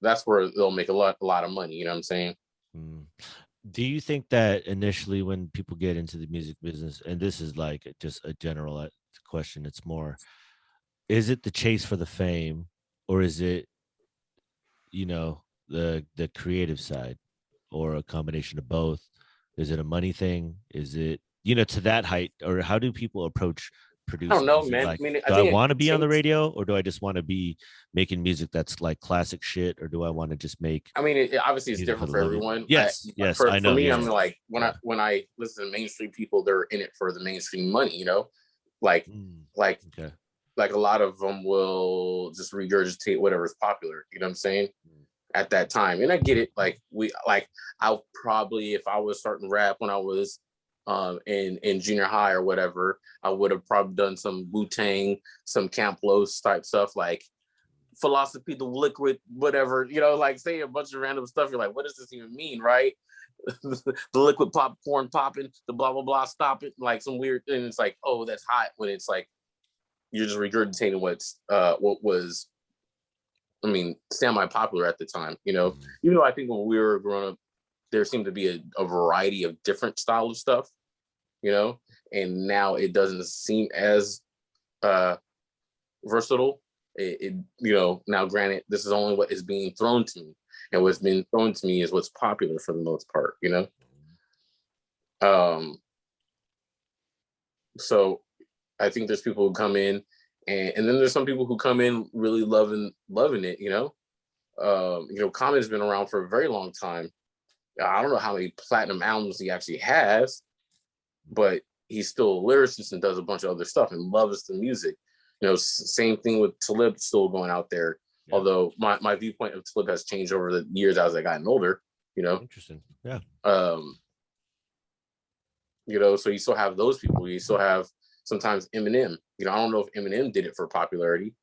that's where they'll make a lot of money. You know what I'm saying? Mm. Do you think that initially when people get into the music business, and this is like just a general question, it's more, is it the chase for the fame, or is it, the creative side, or a combination of both? Is it a money thing? Is it, to that height, or how do people approach I don't producing? know, Is it man. like, I mean, I do I think want to it be on the changed. radio, or do I just want to be making music that's like classic shit, or do I want to just make I mean, it obviously it's music for different the for love of it? everyone. Yes, yes, For I for know. me, Yeah, I'm yeah, like yeah. when I listen to mainstream people, they're in it for the mainstream money. Like Mm, like okay. like a lot of them will just regurgitate whatever's popular. You know what I'm saying? Mm, At that time, and I get it. I'll probably, if I was starting rap when I was in junior high or whatever, I would have probably done some Wu-Tang, some Camp Los type stuff, like philosophy, the liquid, whatever, like say a bunch of random stuff. You're like, what does this even mean, right? The liquid popcorn popping, the blah blah blah, stop it, like some weird, and it's like, oh, that's hot, when it's like you're just regurgitating what was, I mean, semi-popular at the time. mm, Even though I think when we were growing up, there seemed to be a variety of different style of stuff, and now it doesn't seem as uh, versatile. Now granted, this is only what is being thrown to me, and what's being thrown to me is what's popular for the most part. Um, so I think there's people who come in, and then there's some people who come in really loving it. Common has been around for a very long time. I don't know how many platinum albums he actually has, but he's still a lyricist and does a bunch of other stuff and loves the music. Same thing with Talib, still going out there. yeah. Although my viewpoint of Talib has changed over the years as I gotten older. Interesting. Yeah. Um, so you still have those people. You still have sometimes Eminem. I don't know if Eminem did it for popularity.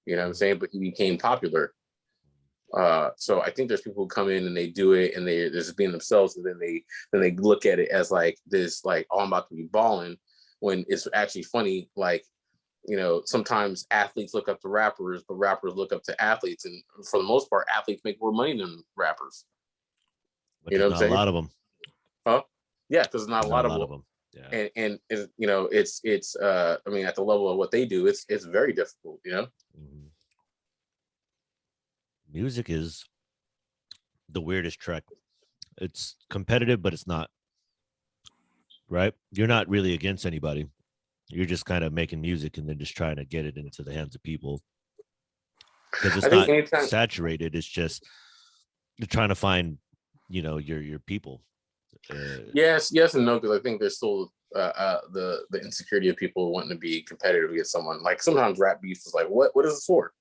You know what I'm saying? But he became popular. So I think there's people who come in and they do it and they're just being themselves, and then they look at it as like this, like, oh, I'm about to be balling, when it's actually funny. Like, sometimes athletes look up to rappers, but rappers look up to athletes, and for the most part, athletes make more money than rappers. But You know there's what I'm not a saying? lot of them. Huh? Yeah, because there's not a Not lot a of lot them. of them. Yeah. It's I mean, at the level of what they do, it's very difficult. Mhm. Music is the weirdest track. It's competitive, but it's not, right? You're not really against anybody. You're just kind of making music and then just trying to get it into the hands of people, because I it's think not anytime. saturated. It's just you're trying to find, your people. Yes and no, because I think there's still the insecurity of people wanting to be competitive against someone. Like sometimes rap beef is like, what is this for?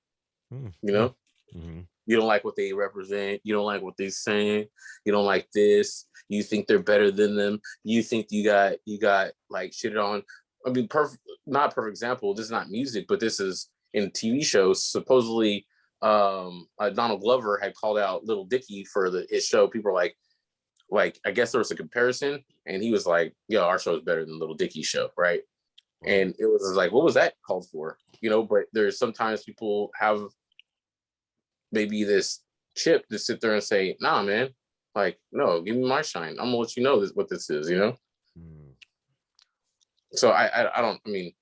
You Yeah. know, Hmm. you don't like what they represent. You don't like what they're saying. You don't like this. You think they're better than them. You think you got like shitted on. I mean, not perfect example. This is not music, but this is in TV shows. Supposedly, Donald Glover had called out Little Dicky for his show. People are like I guess there was a comparison, and he was like, "Yo, our show is better than Little Dicky's show, right?" Wow. And it was like, what was that called for? But there's sometimes people have maybe this chip to sit there and say, "Nah, man, like, no, give me my shine. I'm gonna let you know what this is." Mm. So I don't. I mean,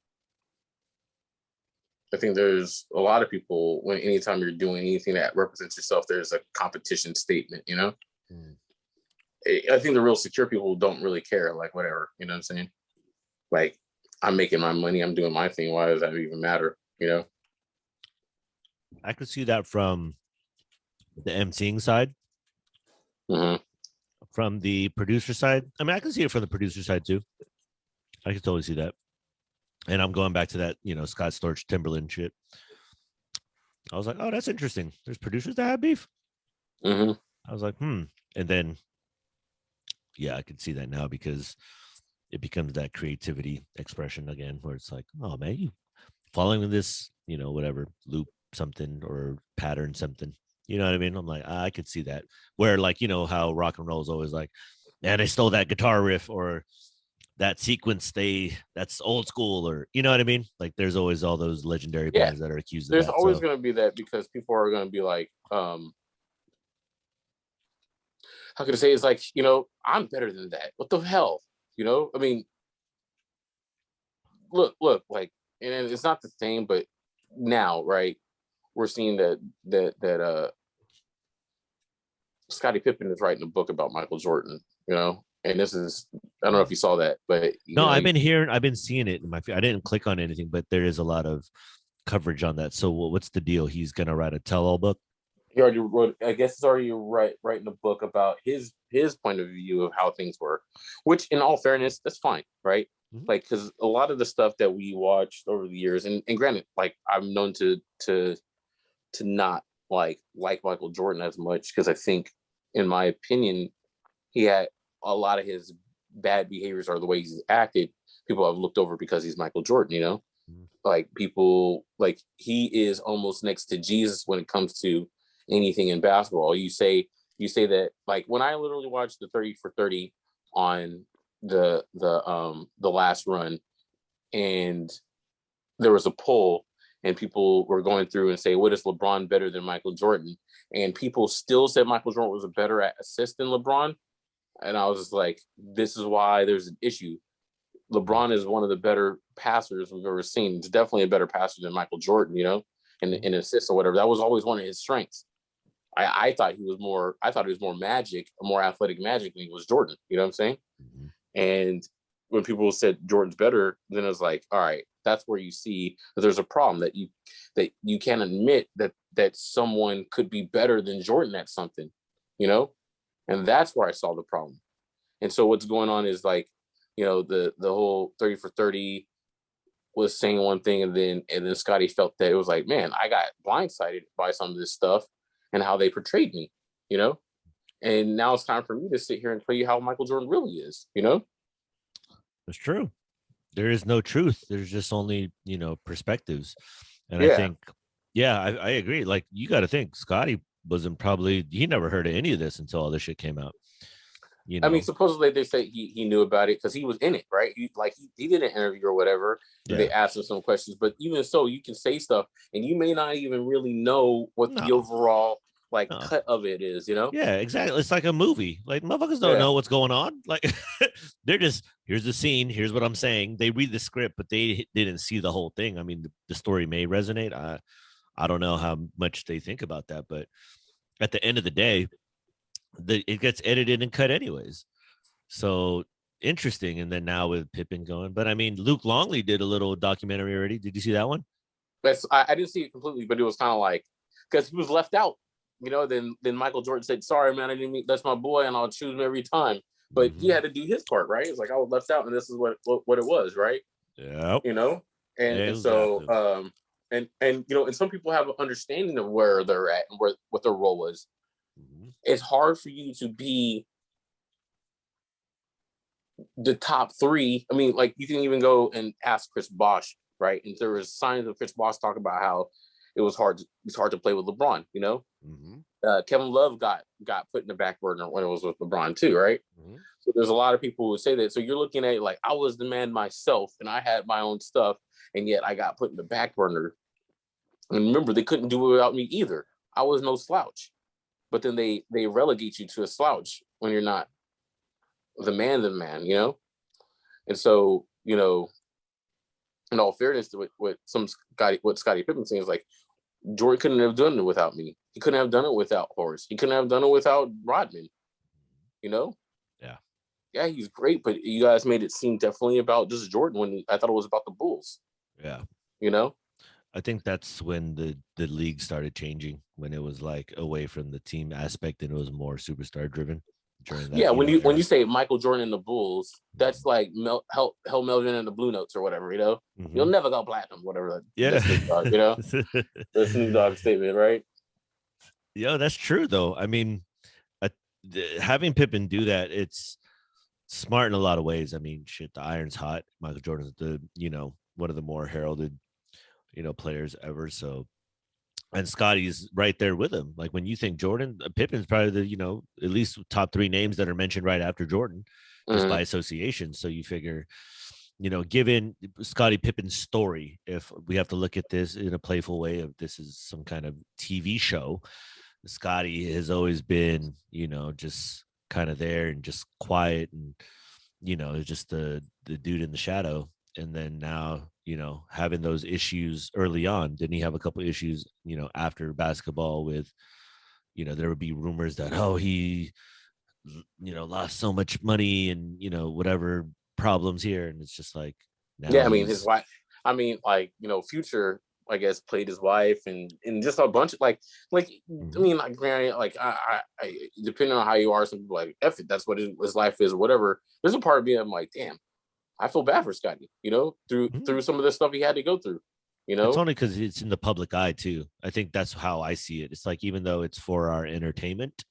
I think there's a lot of people when anytime you're doing anything that represents yourself, there's a competition statement. Mm. I think the real secure people don't really care, like whatever, you know what I'm saying? Like, I'm making my money, I'm doing my thing. Why does that even matter? I could see that from the emceeing side. Mm-hmm. From the producer side, I mean, I can see it from the producer side too. I can totally see that. And I'm going back to that, Scott Storch Timberland shit. I was like, oh, that's interesting. There's producers that have beef. Mm-hmm. I was like, And then, yeah, I could see that now, because it becomes that creativity expression again, where it's like, oh man, you following this, whatever loop something or pattern something. You know what I mean? I'm like, I could see that. Where, like, how rock and roll is always like, man, I stole that guitar riff, or that sequence, that's old school, or you know what I mean? Like there's always all those legendary Yeah. players that are accused of There's that. always So going to be that, because people are going to be like, how can I say? It's like, I'm better than that. What the hell? I mean, look, like, and it's not the same, but now, right? We're seeing that Scottie Pippen is writing a book about Michael Jordan, and this is, I don't know if you saw that, but no, I've been seeing it in my feed. I didn't click on anything, but there is a lot of coverage on that. So what's the deal? He's gonna write a tell-all book? He already wrote, I guess it's already writing a book about his point of view of how things were, which in all fairness, that's fine, right? Mm-hmm. Like, because a lot of the stuff that we watched over the years, and granted, like, I'm known to not like Michael Jordan as much, because I think, in my opinion, he had a lot of his bad behaviors, or the way he's acted, people have looked over because he's Michael Jordan, Mm-hmm. like people, like, he is almost next to Jesus when it comes to anything in basketball. You say that, like, when I literally watched the 30 for 30 on the last run, and there was a poll, and people were going through and say, what is LeBron better than Michael Jordan? And people still said Michael Jordan was a better at assist than LeBron. And I was just like, this is why there's an issue. LeBron is one of the better passers we've ever seen. He's definitely a better passer than Michael Jordan, in assists or whatever. That was always one of his strengths. I thought he was more magic, more athletic magic than he was Jordan. You know what I'm saying? Mm-hmm. And when people said Jordan's better, then it was like, all right, that's where you see that there's a problem, that you can't admit that someone could be better than Jordan at something, and that's where I saw the problem. And so what's going on is, like, the whole 30 for 30 was saying one thing, and then Scottie felt that it was like, man, I got blindsided by some of this stuff and how they portrayed me, and now it's time for me to sit here and tell you how Michael Jordan really is, It's true. There is no truth. There's just only, perspectives. And Yeah. I think, I agree. Like, you got to think Scottie he never heard of any of this until all this shit came out. I mean, supposedly they say he knew about it because he was in it, right? He did an interview or whatever. Yeah. They asked him some questions, but even so, you can say stuff and you may not even really know what the overall cut of it is, Yeah, exactly. It's like a movie. Like, motherfuckers don't know what's going on. Like, they're just, here's the scene, here's what I'm saying. They read the script, but they didn't see the whole thing. I mean, the story may resonate. I don't know how much they think about that, but at the end of the day, it gets edited and cut anyways. So interesting. And then now with Pippen going, but I mean, Luke Longley did a little documentary already. Did you see that one? I didn't see it completely, but it was kind of like, because he was left out, then Michael Jordan said, sorry, man, I didn't mean, that's my boy and I'll choose him every time. But he had to do his part, right? It's like, I was left out and this is what it was, right? Yeah. And so, and some people have an understanding of where they're at and what their role was. Mm-hmm. It's hard for you to be the top three. I mean, like, you can even go and ask Chris Bosh, right? And there was signs of Chris Bosh talk about how it was hard to play with LeBron, Mm-hmm. Kevin Love got put in the back burner when it was with LeBron too, right? Mm-hmm. So there's a lot of people who say that. So you're looking at it like, I was the man myself and I had my own stuff, and yet I got put in the back burner. And remember, they couldn't do it without me either. I was no slouch. But then they relegate you to a slouch when you're not the man, And so, in all fairness to what Scottie Pippen saying is like, Jordan couldn't have done it without me. He couldn't have done it without Horace. He couldn't have done it without Rodman. Yeah. Yeah, he's great, but you guys made it seem definitely about just Jordan when I thought it was about the Bulls. Yeah. I think that's when the league started changing, when it was like away from the team aspect and it was more superstar driven. During that, when you say Michael Jordan and the Bulls, that's like Hell Melvin and the Blue Notes or whatever, Mm-hmm. You'll never go platinum, whatever. Yeah, Snoop Dogg, the Snoop Dogg statement, right? Yeah, that's true though. I mean, having Pippen do that, it's smart in a lot of ways. I mean, shit, the iron's hot. Michael Jordan's one of the more heralded, players ever. So. And Scottie's right there with him. Like, when you think Jordan, Pippen's probably the, at least top three names that are mentioned right after Jordan. just by association. So you figure, given Scottie Pippen's story, if we have to look at this in a playful way of this is some kind of TV show, Scottie has always been, just kind of there and just quiet and, just the dude in the shadow. And then now, having those issues early on, didn't he have a couple of issues, after basketball with, there would be rumors that, he, lost so much money and, whatever problems here. And it's just like, now his wife, Future, I guess, played his wife and just a bunch of granted, I depending on how you are, some people like, F it, that's what his life is or whatever. There's a part of me, I'm like, damn, I feel bad for Scottie, through some of the stuff he had to go through, It's only because it's in the public eye too. I think that's how I see it. It's like, even though it's for our entertainment,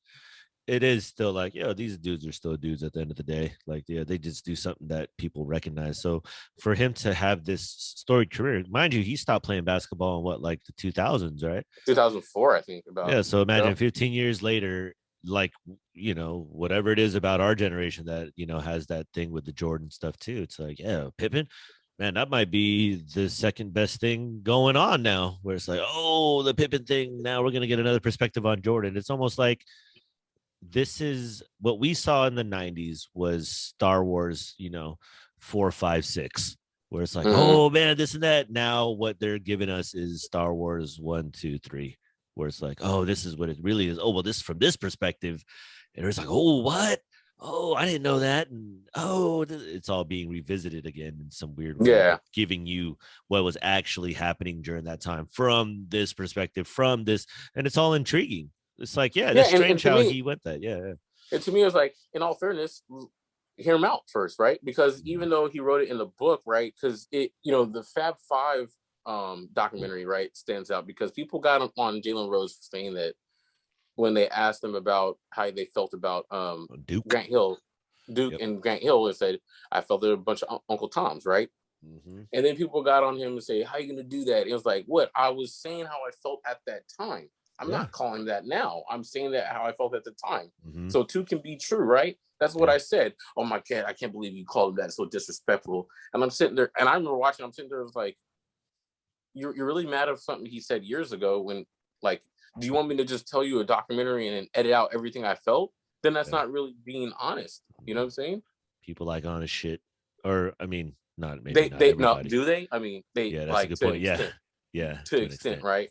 it is still like, these dudes are still dudes at the end of the day. Like, they just do something that people recognize. So for him to have this storied career, mind you, he stopped playing basketball in the 2000s, right? 2004, I think. So imagine 15 years later, whatever it is about our generation that, has that thing with the Jordan stuff too. It's like, Pippen, man, that might be the second best thing going on now, where it's like, the Pippen thing. Now we're going to get another perspective on Jordan. It's almost like this is what we saw in the 90s was Star Wars, 4, 5, 6, where it's like, oh man, this and that. Now what they're giving us is Star Wars 1, 2, 3. Where it's like, this is what it really is. Oh, well, this from this perspective. And it's like, what? Oh, I didn't know that. And it's all being revisited again in some weird way, giving you what was actually happening during that time from this perspective, from this. And it's all intriguing. It's like, that's strange how he went that. Yeah. And to me, it was like, in all fairness, hear him out first, right? Because even though he wrote it in the book, right? Because it, the Fab Five documentary, right, stands out because people got on Jalen Rose for saying that when they asked him about how they felt about Duke and Grant Hill, and said, I felt they're a bunch of Uncle Toms, right? And then people got on him and say, how are you gonna do that? It was like, what? I was saying how I felt at that time. I'm not calling that now. I'm saying that how I felt at the time. So two can be true, right? That's what I said. Oh my God, I can't believe you called him that. It's so disrespectful. And I'm sitting there, and I remember watching, I'm sitting there, it was like, you're really mad at something he said years ago when, like, do you want me to just tell you a documentary and edit out everything I felt? Then that's not really being honest. You know what I'm saying? People like honest shit. Or, I mean, not maybe not everybody. No, do they? I mean, they that's like a good to point. extent, to an extent, right?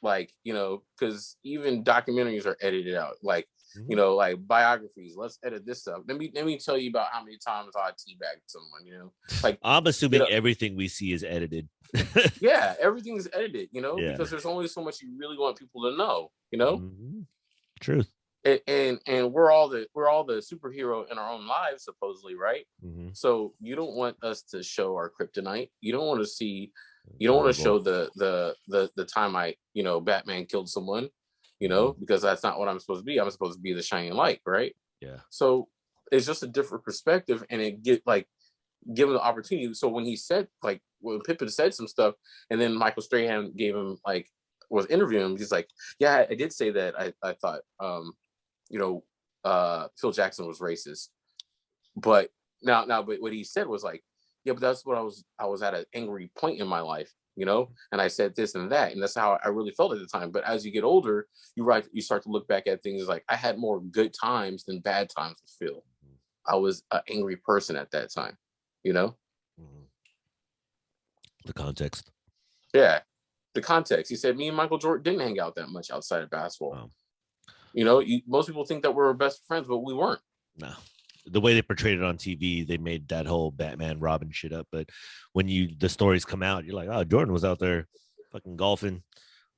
Like, because even documentaries are edited out. Like, like biographies. Let's edit this up. Let me tell you about how many times I teabagged someone. Like, I'm assuming everything we see is edited. Yeah, everything is edited. Because there's only so much you really want people to know. Truth. And we're all the superhero in our own lives, supposedly, right? So you don't want us to show our kryptonite. You don't want to see. You don't want to show the time Batman killed someone, because that's not what I'm supposed to be. I'm supposed to be the shining light, right? Yeah. So it's just a different perspective, and it give him the opportunity. So when he said, like, when Pippen said some stuff, and then Michael Strahan gave him, like, was interviewing him, he's like, yeah, I did say that. I thought, Phil Jackson was racist, but but what he said was like, yeah, but that's what I was at an angry point in my life, and I said this and that, and that's how I really felt at the time. But as you get older, you start to look back at things like, I had more good times than bad times with Phil. I was an angry person at that time, The context. Yeah, the context. He said, me and Michael Jordan didn't hang out that much outside of basketball. Most people think that we're best friends, but we weren't. No. The way they portrayed it on TV, they made that whole Batman Robin shit up. But when the stories come out, you're like, oh, Jordan was out there fucking golfing,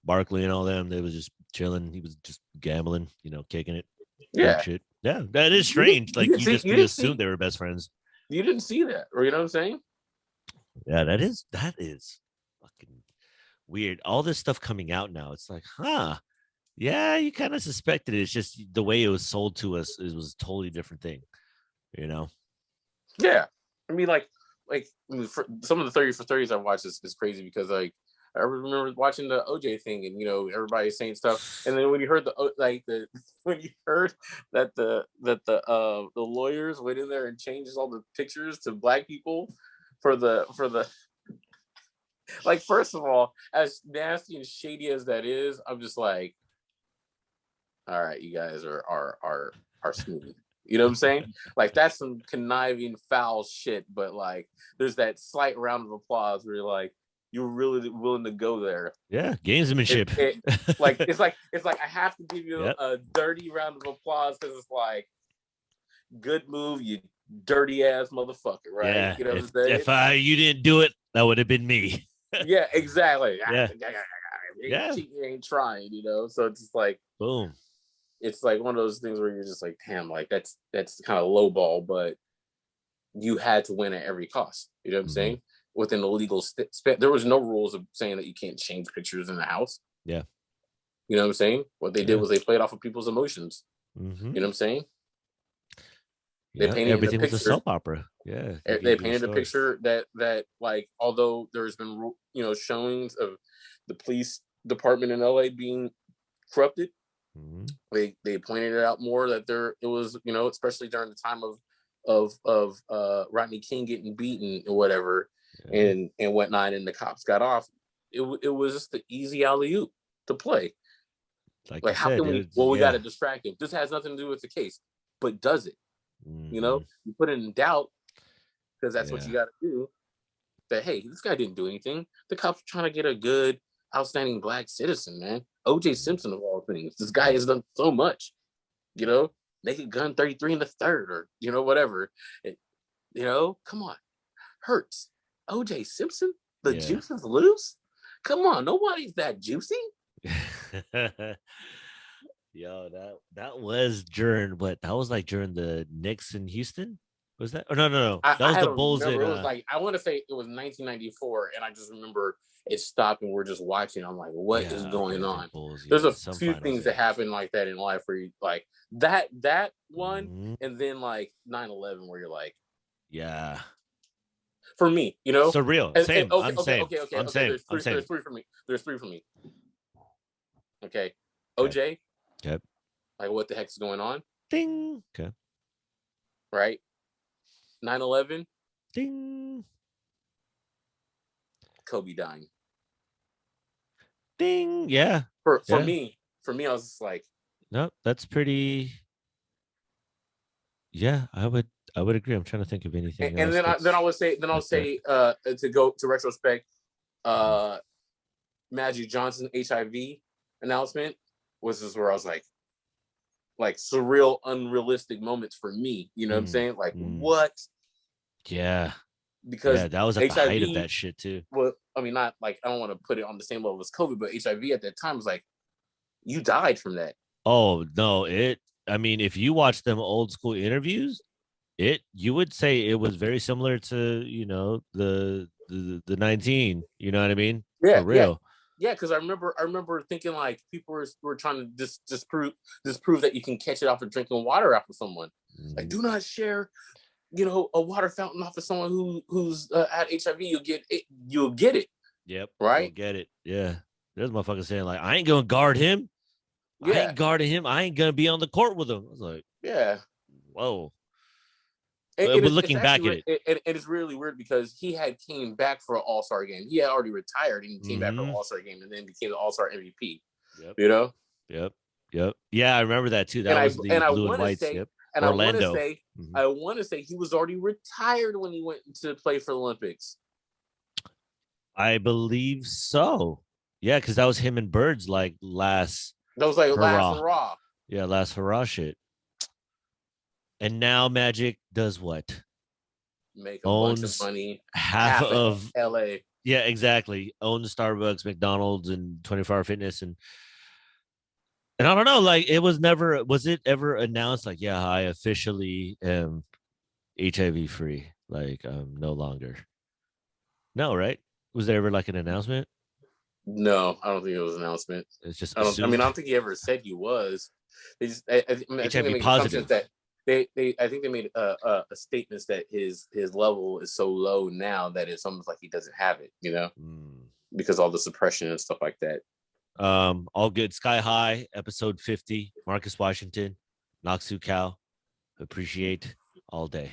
Barkley and all them. They was just chilling. He was just gambling, kicking it. Yeah. Shit. Yeah, that is strange. Like, you assumed they were best friends. You didn't see that, or you know what I'm saying? Yeah, that is fucking weird. All this stuff coming out now, it's like, yeah, you kind of suspected it. It's just the way it was sold to us, it was a totally different thing. Yeah, I mean, like for some of the 30 for 30s I watched is crazy because, like, I remember watching the OJ thing, and everybody saying stuff, and then when you heard when you heard that the lawyers went in there and changed all the pictures to black people for the like, first of all, as nasty and shady as that is, I'm just like, all right, you guys are smooth. You know what I'm saying? Like, that's some conniving, foul shit. But like, there's that slight round of applause where you're like, you're really willing to go there. Yeah, gamesmanship. It's like I have to give you a dirty round of applause because it's like, good move, you dirty ass motherfucker, right? Yeah. You know what I'm saying? If you didn't do it, that would have been me. Yeah, exactly. Yeah. You ain't trying, So it's just like, boom. It's like one of those things where you're just like, damn, like that's kind of low ball, but you had to win at every cost. You know what I'm saying? Within the legal there was no rules of saying that you can't change pictures in the house. Yeah. You know what I'm saying? What they did was they played off of people's emotions. Mm-hmm. You know what I'm saying? They painted everything was a soap opera. Yeah. They painted a picture that like, although there's been showings of the police department in LA being corrupted, they pointed it out more that it was, especially during the time of Rodney King getting beaten or whatever, and whatnot, and the cops got off. It was just the easy alley-oop to play. Like how can we? Well, we got to distract him. This has nothing to do with the case, but does it? You put it in doubt because that's what you got to do. That, hey, this guy didn't do anything. The cops are trying to get a good, outstanding black citizen, man. O.J. Simpson of all things. This guy has done so much. Naked Gun 33 in the third, or whatever. Come on, hurts. O.J. Simpson, the juice is loose. Come on, nobody's that juicy. Yo, that was during what? That was like during the Knicks in Houston. Was that? Oh, no. That was the Bulls. It was like, I want to say it was 1994, and I just remember it stopped, and we're just watching. I'm like, what is going on? Bulls, There's a few things that happen like that in life where you like that one, and then like 9/11, where you're like, yeah. For me, surreal. Same. Okay. I'm same. There's three for me. There's three for me. Okay, OJ. Yep. Like, what the heck's going on? Ding. Okay. Right. 9/11. Ding. Kobe dying. Ding. Yeah. For me, I was just like, no, that's pretty. Yeah, I would agree. I'm trying to think of anything. And then I'll say to go to retrospect, Magic Johnson HIV announcement was just where I was like surreal, unrealistic moments for me. You know what I'm saying? Like, what? Yeah. Because that was at the height of that shit too. Well, I mean, not like, I don't want to put it on the same level as COVID, but HIV at that time was like, you died from that. Oh no, I mean, if you watch them old school interviews, you would say it was very similar to the 19. You know what I mean? Yeah, for real. Yeah, because I remember thinking like people were trying to disprove that you can catch it off of drinking water off of someone. Like, do not share, a water fountain off of someone who's had HIV. You'll get it. Yep. Right. You'll get it. Yeah. There's motherfuckers saying like, I ain't gonna guard him. Yeah. I ain't guarding him. I ain't gonna be on the court with him. I was like, yeah. Whoa. But looking back at it, it's really weird because he had came back for an All-Star game. He had already retired and he came back for an All-Star game and then became the All-Star MVP. Yep. Yep. Yeah, I remember that too. That was the blue and white. And Orlando. I want to say he was already retired when he went to play for the Olympics. I believe so. Yeah, because that was him and Bird's last. That was last hurrah. Yeah, last hurrah shit. And now Magic does what? Make a bunch of money. Half of LA. Yeah, exactly. Owns Starbucks, McDonald's, and 24 Hour Fitness, and I don't know. Like, was it ever announced? Like, yeah, I officially am HIV free. Like, I'm no longer. No, right? Was there ever like an announcement? No, I don't think it was an announcement. It's just. I don't think he ever said he was. They just. I think they made positive. That I think they made a statements that his level is so low now that it's almost like he doesn't have it. because all the suppression and stuff like that. All good. Sky High, episode 50. Marcus Washington, Noxu Cal. Appreciate all day.